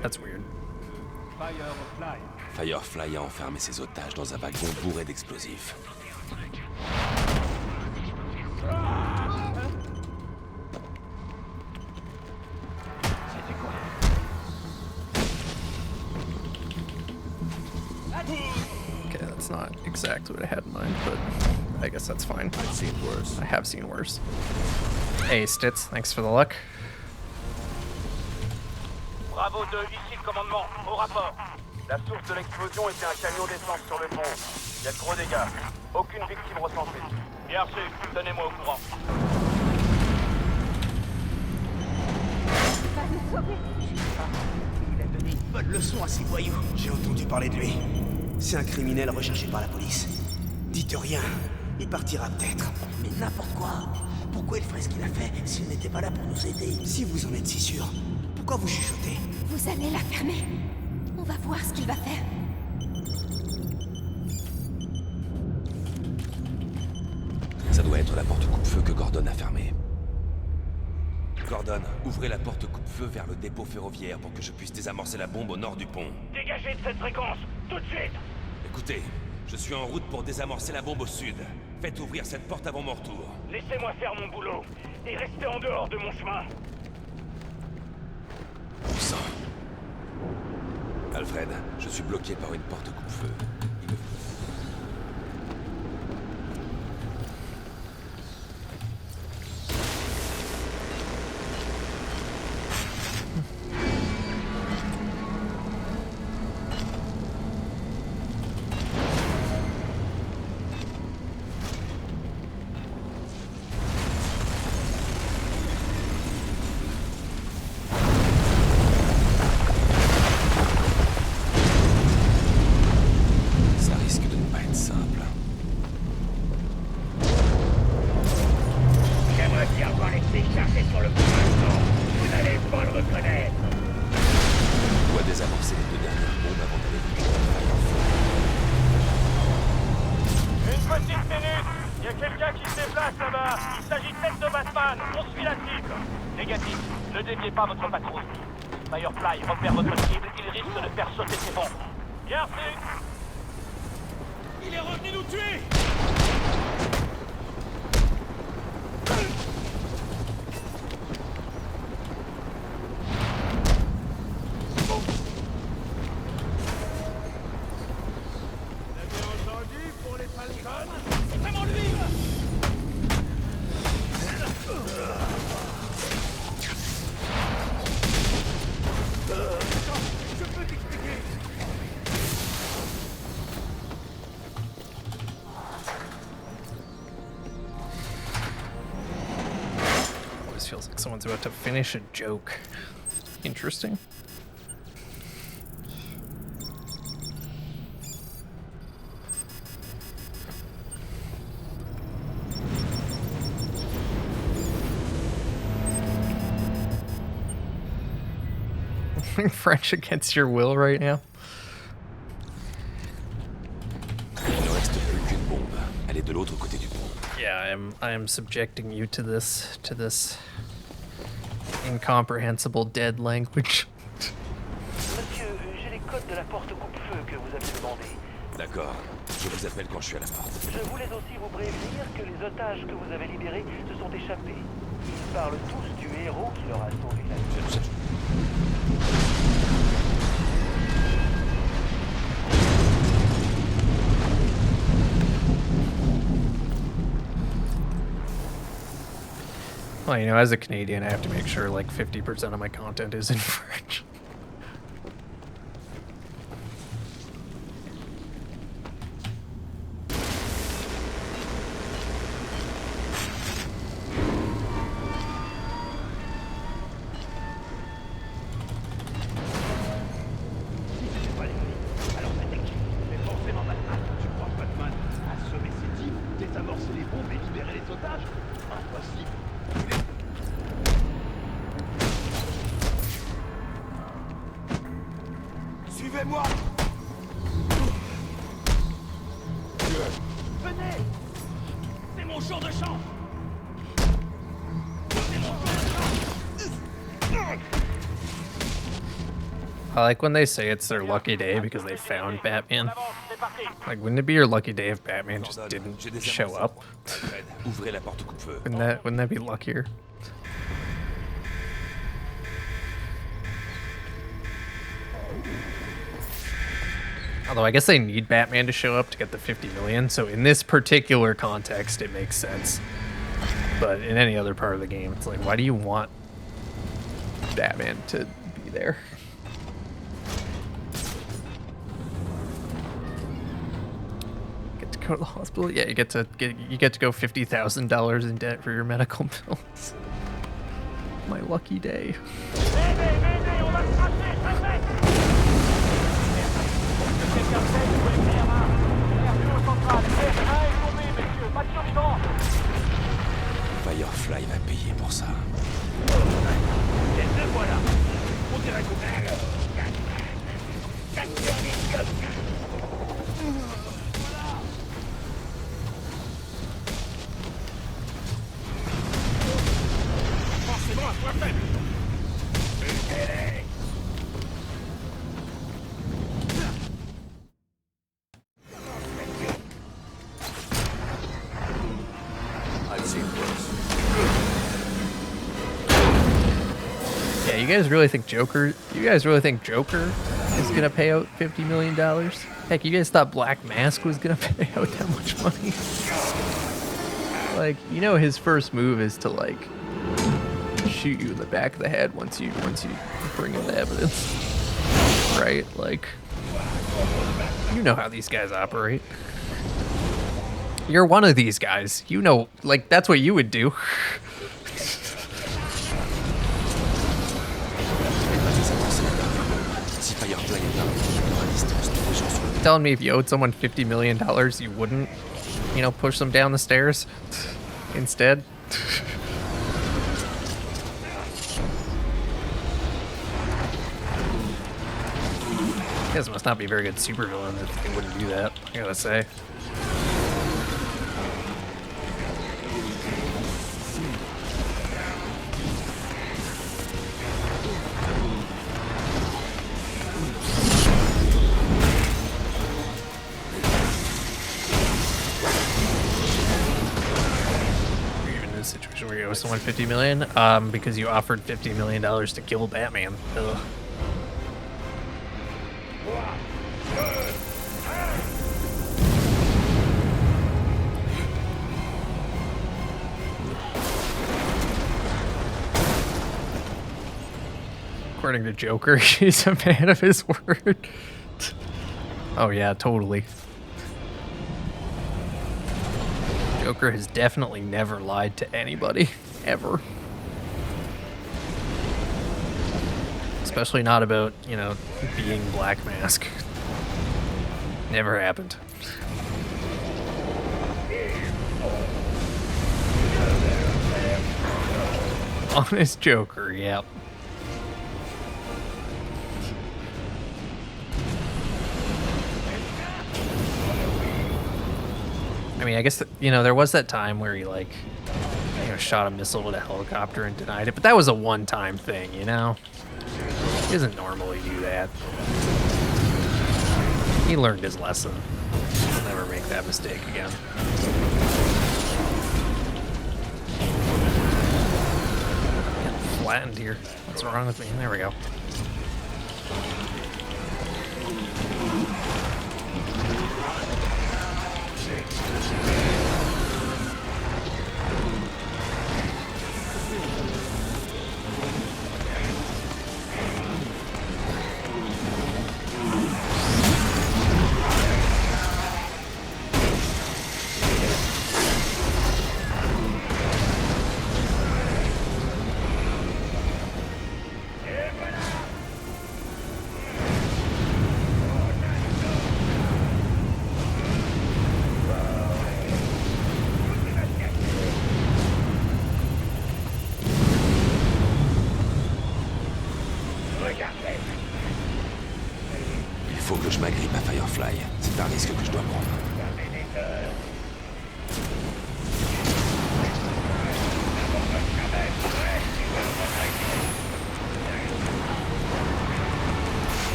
That's weird. Firefly a enfermé ses otages dans un wagon bourré d'explosifs. Okay, that's not exactly what I had in mind, but I guess that's fine. I've seen worse. I have seen worse. Hey, Stitz, thanks for the luck. Bravo 2, ici le commandement, au rapport. La source de l'explosion était un camion d'essence sur le pont. Il y a de gros dégâts. Aucune victime recensée. Bien reçu, tenez-moi au courant. Il a donné une bonne leçon à ces voyous. J'ai entendu parler de lui. C'est un criminel recherché par la police. Dites rien, il partira peut-être. Mais n'importe quoi. Pourquoi il ferait ce qu'il a fait s'il n'était pas là pour nous aider? Si vous en êtes si sûr, pourquoi vous chuchotez? Vous allez la fermer. On va voir ce qu'il va faire. Ça doit être la porte coupe-feu que Gordon a fermée. Gordon, ouvrez la porte coupe-feu vers le dépôt ferroviaire pour que je puisse désamorcer la bombe au nord du pont. Dégagez de cette fréquence, tout de suite. Écoutez, je suis en route pour désamorcer la bombe au sud. Faites ouvrir cette porte avant mon retour. Laissez-moi faire mon boulot et restez en dehors de mon chemin. Puissant. Alfred, je suis bloqué par une porte coupe-feu. Il me faut... Ça risque Ne déviez pas votre patrouille. Firefly repère votre cible, il risque de faire sauter ses bombes. Bien reçu. Il est revenu nous tuer. C'est vraiment lui. Je peux t'expliquer. Always feels like someone's about to finish a joke. Interesting. French against your will right now. Il ne reste plus qu'une bombe. Elle est de l'autre côté du pont. Yeah, I am subjecting you to this incomprehensible dead language. Monsieur, j'ai les codes de la porte coupe-feu que vous avez demandé. D'accord. Je vous appelle quand je suis à la porte. Je voulais aussi vous prévenir que les otages que vous avez libérés se sont échappés. Ils parlent tous du héros qui leur a sauvé la vie. Well, you know, as a Canadian, I have to make sure like 50% of my content is in French. Suivez-moi. Venez. C'est mon jour de chance. C'est mon jour de chance. I like when they say it's their lucky day because they found Batman. Like, wouldn't it be your lucky day if Batman just didn't show up? Ouvrez la porte coupe-feu. Wouldn't that be luckier? Although I guess they need Batman to show up to get the 50 million, so in this particular context, it makes sense. But in any other part of the game, it's like, why do you want Batman to be there? Get to go to the hospital? Yeah, you get to go $50,000 in debt for your medical bills. My lucky day. Firefly va payer pour ça. Les deux voilà. On dirait qu'on forcément un point faible. I've seen worse. Yeah, you guys really think Joker? You guys really think Joker is gonna pay out $50 million? Heck, you guys thought Black Mask was gonna pay out that much money? Like, you know, his first move is to like shoot you in the back of the head once you bring him the evidence, right? Like, you know how these guys operate. You're one of these guys. You know, like, that's what you would do. Telling me if you owed someone $50 million, you wouldn't, you know, push them down the stairs instead? You guys must not be very good supervillains if they wouldn't do that, I gotta say. promised someone $50 million? Because you offered $50 million to kill Batman. Ugh. According to Joker, he's a man of his word. Oh yeah, totally. Joker has definitely never lied to anybody, ever. Especially not about, you know, being Black Mask. Never happened. Honest Joker, yep. I mean, I guess, you know, there was that time where he, like, you know, shot a missile at a helicopter and denied it, but that was a one-time thing, you know? He doesn't normally do that. He learned his lesson. He'll never make that mistake again. Getting flattened here. What's wrong with me? There we go. Il faut que je m'agrippe à Firefly. C'est un risque que je dois prendre.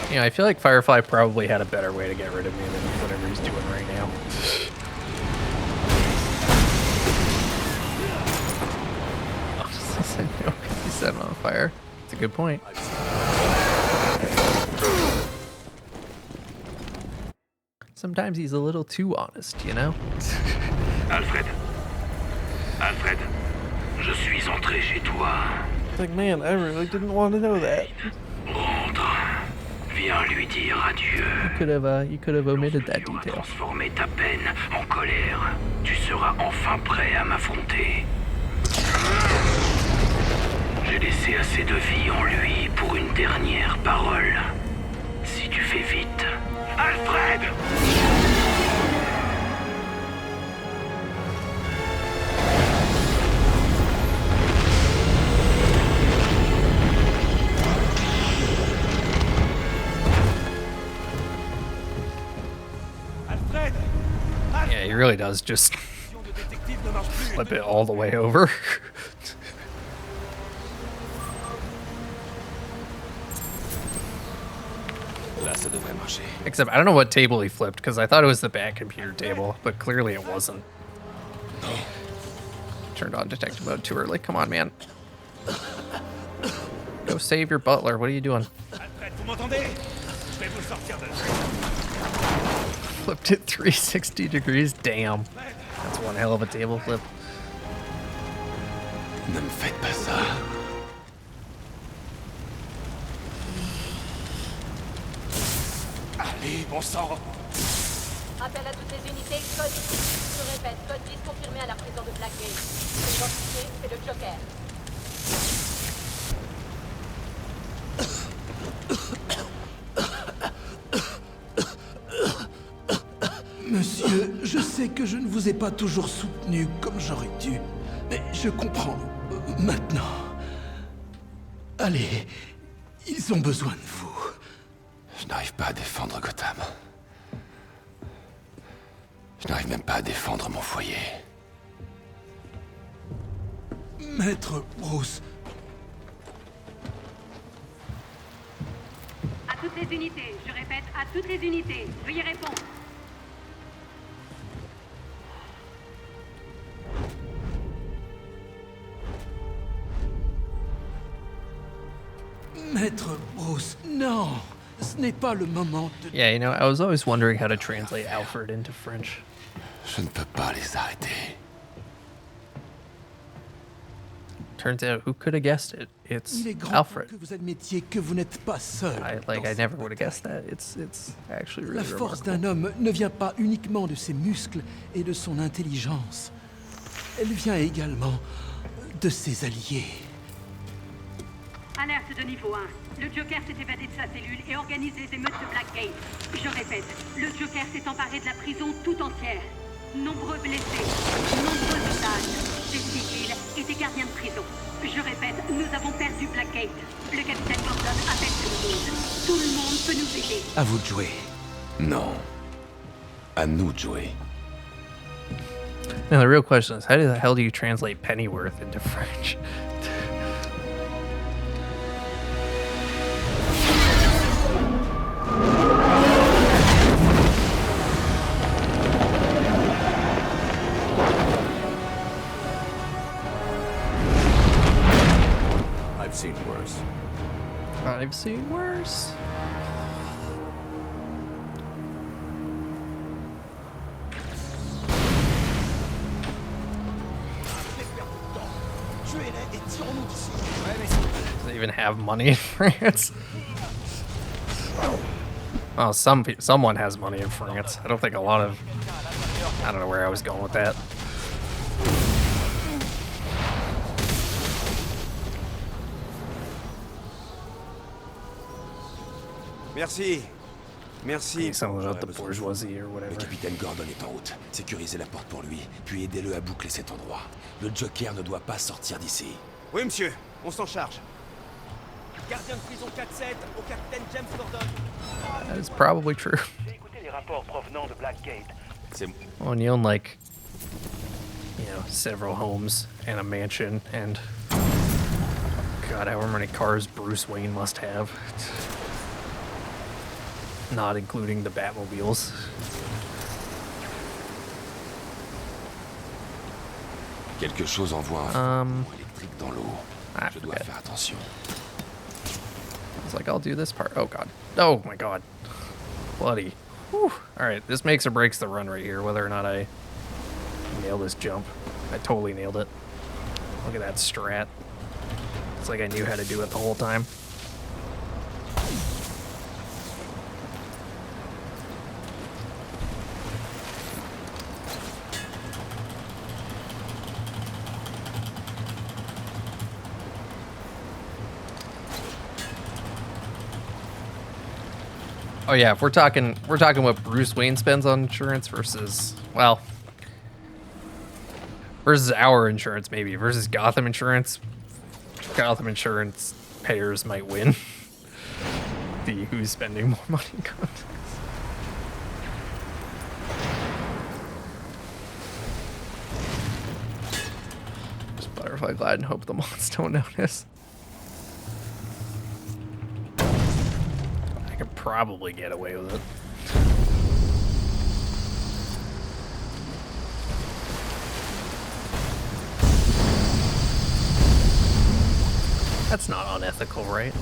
You know, I feel like Firefly probably had a better way to get rid of me than whatever he's doing right now. Oh, he set him on fire. That's a good point. Sometimes he's a little too honest, you know? Alfred. Alfred, je suis entré chez toi. It's like, man, I really didn't want to know that. Rentre. Viens lui dire adieu. You could have omitted that detail. Transformer ta peine en colère. Tu seras enfin prêt à m'affronter. J'ai laissé assez de vie en lui pour une dernière parole. Si tu fais vite. Alfred! Yeah, he really does just flip it all the way over. Là, ça devrait marcher. Except I don't know what table he flipped, because I thought it was the Bat computer table, but clearly it wasn't. Turned on detective mode too early. Come on, man. Go save your butler. What are you doing? Flipped it 360 degrees. Damn. That's one hell of a table flip. Ne me faites pas ça. Allez, bon sang! Appel à toutes les unités, code 10. Je répète, code 10 confirmé à la prison de Blackgate. L'identité, c'est le Joker. Monsieur, je sais que je ne vous ai pas toujours soutenu comme j'aurais dû, mais je comprends maintenant. Allez, ils ont besoin de vous. Je n'arrive pas à défendre Gotham. Je n'arrive même pas à défendre mon foyer. Maître Bruce. À toutes les unités, je répète, à toutes les unités, veuillez répondre. Maître Bruce, non. Ce n'est pas le moment de... Yeah, you know, I was always wondering how to translate Alfred into French. Je ne peux pas les arrêter. Turns out, who could have guessed it? It's Il est grand Alfred. que vous admettiez que vous n'êtes pas seul. I never would have guessed that. It's actually really La force remarkable. d'un homme ne vient pas uniquement de ses muscles et de son intelligence. Elle vient également de ses alliés. Alerte de niveau 1. Le Joker s'est évadé de sa cellule et organise les émeutes de Blackgate. Je répète, le Joker s'est emparé de la prison tout entière. Nombreux blessés, nombreux otages, des civils et des gardiens de prison. Je répète, nous avons perdu Blackgate. Le capitaine Gordon appelle tout le monde. Tout le monde peut nous aider. À vous de jouer. Non. À nous de jouer. Now the real question is, how the hell do you translate Pennyworth into French? I've seen worse. I've seen worse. Does they even have money in France? Oh, someone has money in France. I don't think a lot of... I don't know where I was going with that. Merci. Merci. Something about the bourgeoisie or whatever. Le capitaine Gordon est en route. Sécurisez la porte pour lui, puis aidez-le à boucler cet endroit. Le Joker ne doit pas sortir d'ici. Oui, monsieur. On s'en charge. Gardien de prison 4-7 au capitaine James Gordon. That is probably true. J'ai écouté les rapports provenant de Blackgate. When you own, like, you know, several homes and a mansion and God, however many cars Bruce Wayne must have. Not including the Batmobiles. Quelque chose envoie un feu électrique dans l'eau. Je dois faire attention. I was like, I'll do this part. Oh god. Oh my god. Bloody. Whew. Alright, this makes or breaks the run right here, whether or not I nail this jump. I totally nailed it. Look at that strat. It's like I knew how to do it the whole time. Oh yeah, if we're talking what Bruce Wayne spends on insurance versus, well, versus our insurance maybe, versus Gotham insurance. Gotham insurance payers might win. The who's spending more money contest. Just butterfly glide and hope the moths don't notice. I could probably get away with it. That's not unethical, right?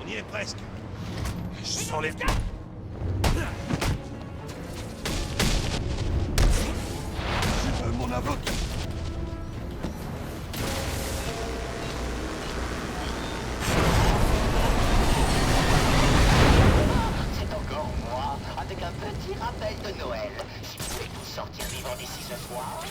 On y est presque. Je sens les... Je veux mon avocat. C'est encore moi, avec un petit rappel de Noël. Si vous voulez tous sortir vivants d'ici ce soir...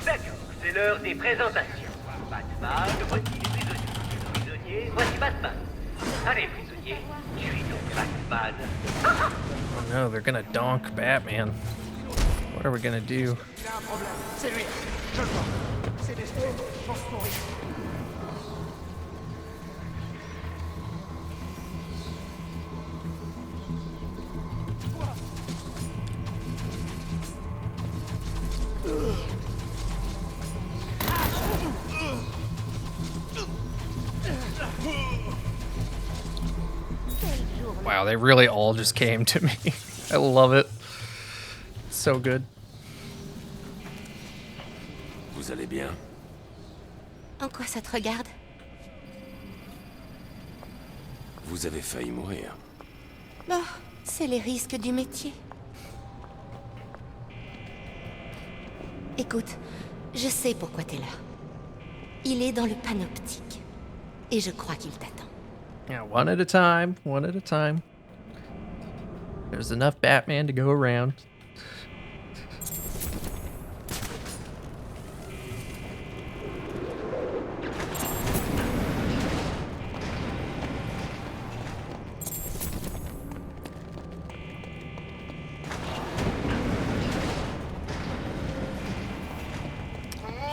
D'accord, c'est l'heure des présentations. Batman, voici les prisonniers. Prisonniers, voici Batman. Allez, prisonnier, tu es donc Batman. Oh no, they're gonna donk Batman. What are we gonna do? Il a un problème. C'est lui. Je le vois. C'est des chances pour rien. Wow, they really all just came to me. I love it. So good. Vous allez bien? En quoi ça te regarde? Vous avez failli mourir. Oh, c'est les risques du métier. Écoute, je sais pourquoi t'es là. Il est dans le panoptique. Et je crois qu'il t'attend. Yeah, one at a time, one at a time. There's enough Batman to go around.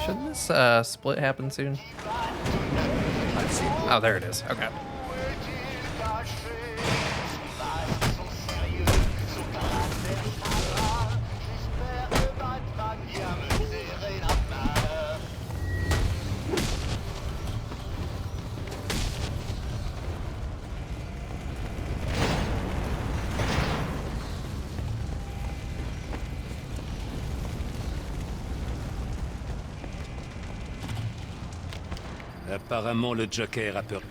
Shouldn't this split happen soon? Oh, there it is. Okay. Apparemment, le Joker a peur.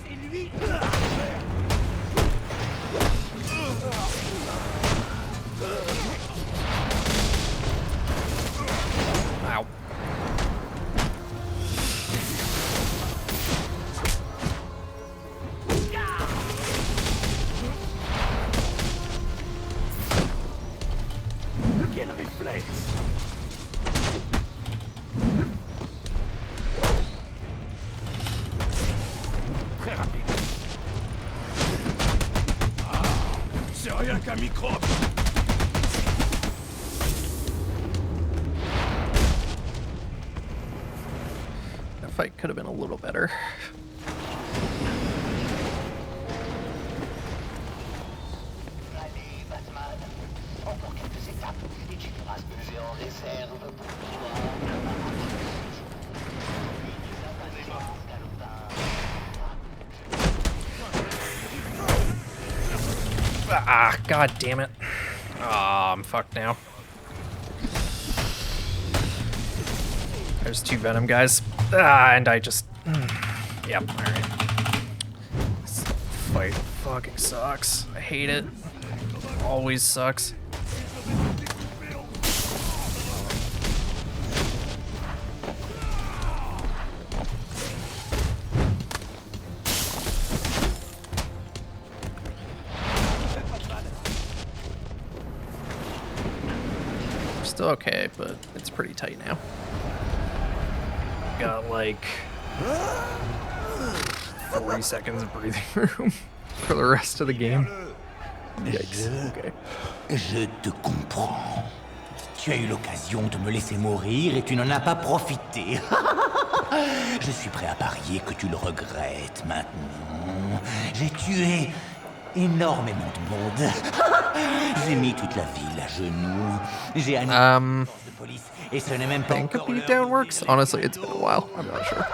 C'est lui. Ow. Quel réflexe. Très rapide. C'est rien qu'un microbe. That fight could have been a little better. Allez, Batman. Encore quelques étapes et tu verras ce que j'ai en réserve pour Ah, god damn it. Ah, I'm fucked now. There's two Venom guys. Ah, and I just... Yep, alright. This fight fucking sucks. I hate it. Always sucks. Still okay, but it's pretty tight now. Got like 40 seconds of breathing room for the rest of the game. Yikes. Okay. Je te comprends. Tu as eu l'occasion de me laisser mourir et tu n'en as pas profité. Je suis prêt à parier que tu le regrettes maintenant. J'ai tué énormément de monde. J'ai mis toute la ville à genoux. J'ai annulé de police et ce n'est même pas think a beatdown works? Honestly, it's been a while. I'm not sure.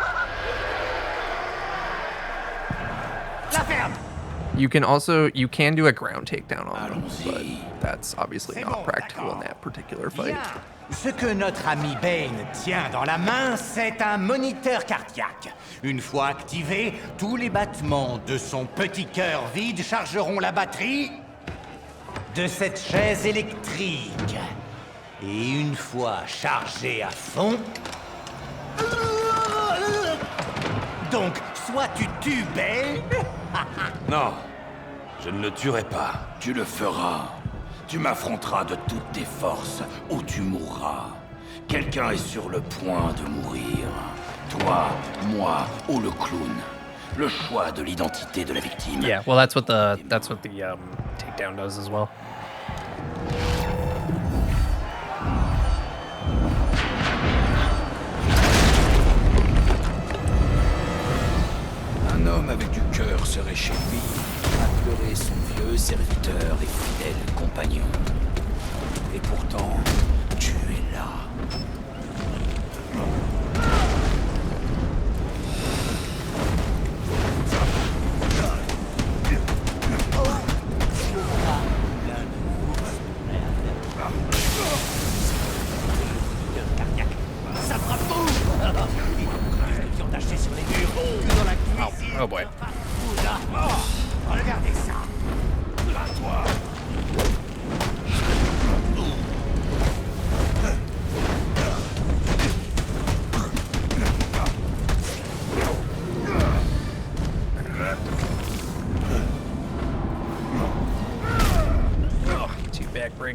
You can do a ground takedown on them, but that's obviously not practical in that particular fight. Ce que notre ami Bane tient dans la main, c'est un moniteur cardiaque. Une fois activé, tous les battements de son petit cœur vide chargeront la batterie de cette chaise électrique. Et une fois chargé à fond... Donc, soit tu tues Bane... Non, je ne le tuerai pas. Tu le feras. Tu m'affronteras de toutes tes forces, ou tu mourras. Quelqu'un est sur le point de mourir. Toi, moi ou le clown. Le choix de l'identité de la victime. Yeah, well, that's what the takedown does as well. Un homme avec du cœur serait chez lui à pleurer son vieux serviteur et fidèle compagnon. Et pourtant, tu es là,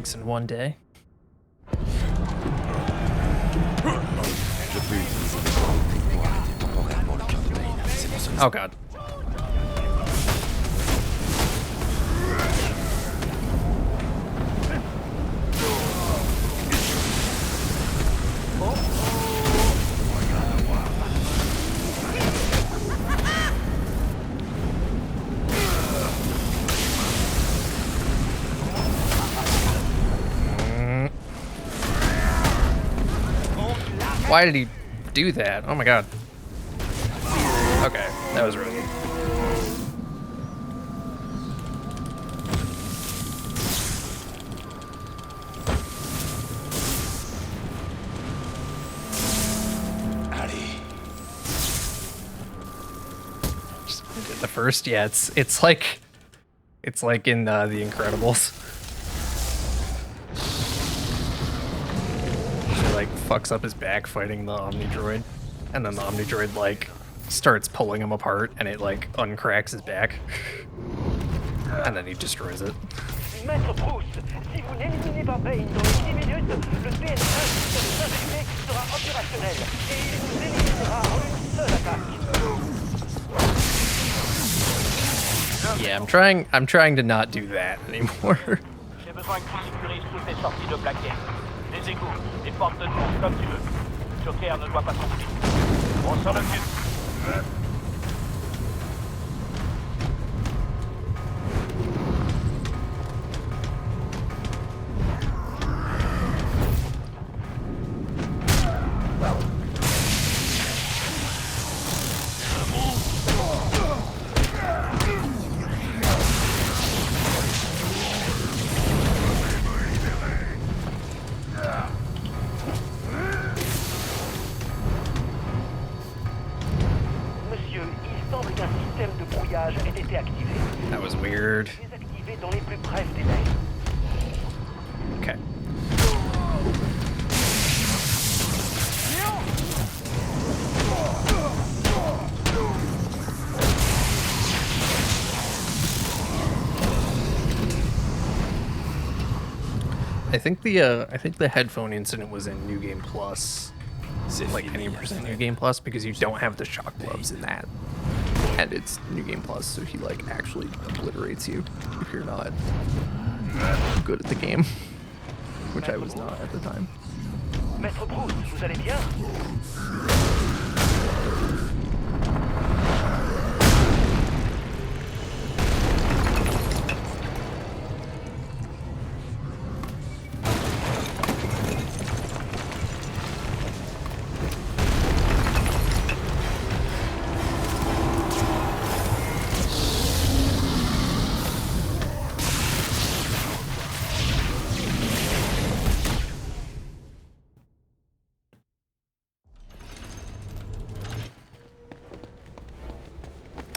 banks in one day. Oh god. Why did he do that? Oh my god. Okay, that was rude. The first, yeah, it's like in The Incredibles. He like fucks up his back fighting the Omni Droid, and then the Omni Droid like starts pulling him apart, and it like uncracks his back, and then he destroys it. Maître Bruce, si vous n'éliminez pas Bane dans les 10 minutes, le PN1 système infecté sera opérationnel et il vous éliminera en une seule attaque. Yeah, I'm trying to not do that anymore. J'ai besoin que tu sécurises toutes les sorties de Black Gate. Les égouts, les portes de tour, comme tu veux. Joker ne doit pas souffrir. On s'en occupe. That was weird. Okay. I think the headphone incident was in New Game Plus, like any percent New Game Plus, because you don't have the shock gloves in that. And it's New Game Plus, so he like actually obliterates you if you're not good at the game, which I was not at the time. Maître Bruce, vous allez bien?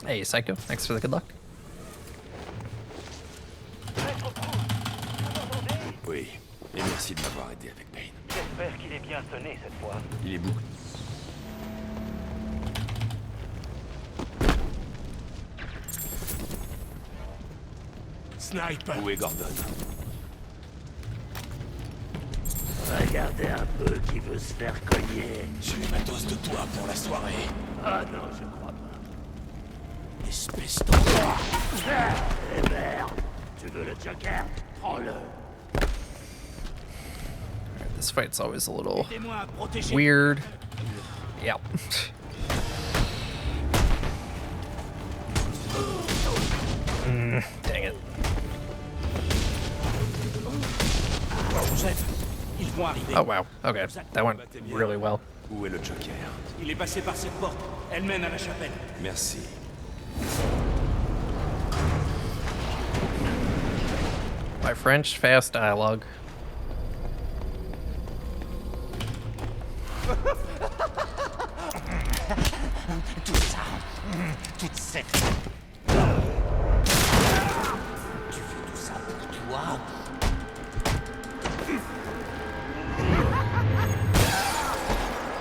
Hey, Psycho, thanks for the good luck. Oui, et merci de m'avoir aidé avec Bane. J'espère qu'il est bien sonné cette fois. Il est bouclé. Sniper! Où est Gordon? Regardez un peu qui veut se faire cogner. J'ai le matos de toi pour la soirée. Ah non, je crois pas. Espèce d'enfoiré. Eh merde! Tu veux le Joker? Prends-le. This fight's always a little weird. Yep. Dang it. Oh wow. Okay, that went really well. Où est le Joker? Il est passé par cette porte. Elle mène à la chapelle. Merci. My French fast dialogue. Tout ça, toute cette... Tu fais tout ça pour toi?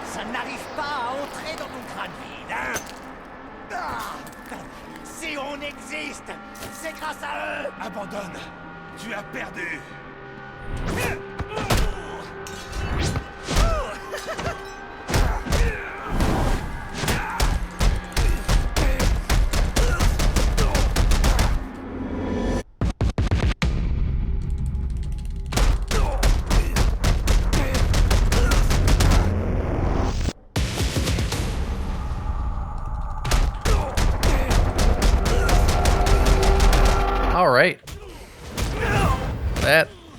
Ça n'arrive pas à entrer dans ton crâne vide, hein? Si on existe, c'est grâce à eux! Abandonne! Tu as perdu!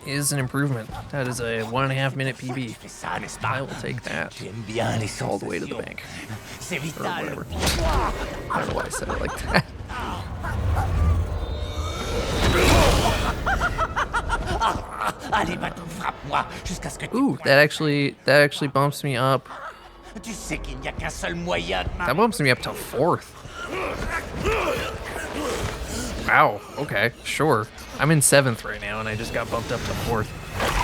is an improvement. That is a 1.5 minute PB. I will take that all the way to the bank. Or whatever. I don't know why I said it like that. Ooh, that actually bumps me up. That bumps me up to 4th. Wow, okay, sure. I'm in 7th right now, and I just got bumped up to 4th.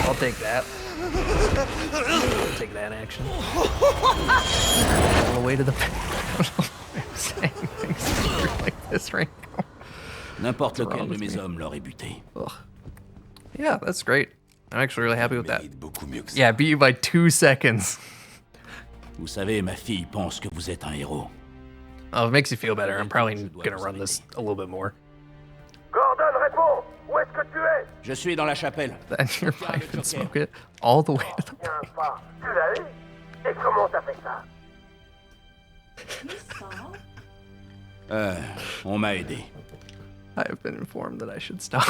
I'll take that. I'll take that action. All the way to the... I'm saying things like this right now. N'importe lequel de mes hommes l'aurait buté. Ugh. Yeah, that's great. I'm actually really happy with that. Yeah, beat you by 2 seconds. Vous savez, ma fille pense que vous êtes un héros. Oh, it makes you feel better. I'm probably gonna run this a little bit more. Gordon, réponds! Où est-ce que tu es? Je suis dans la chapelle. Then your pipe and smoke it all the way to the Tiens pas. Tu l'as eu? Et comment t'as fait ça? On m'a aidé. I have been informed that I should stop.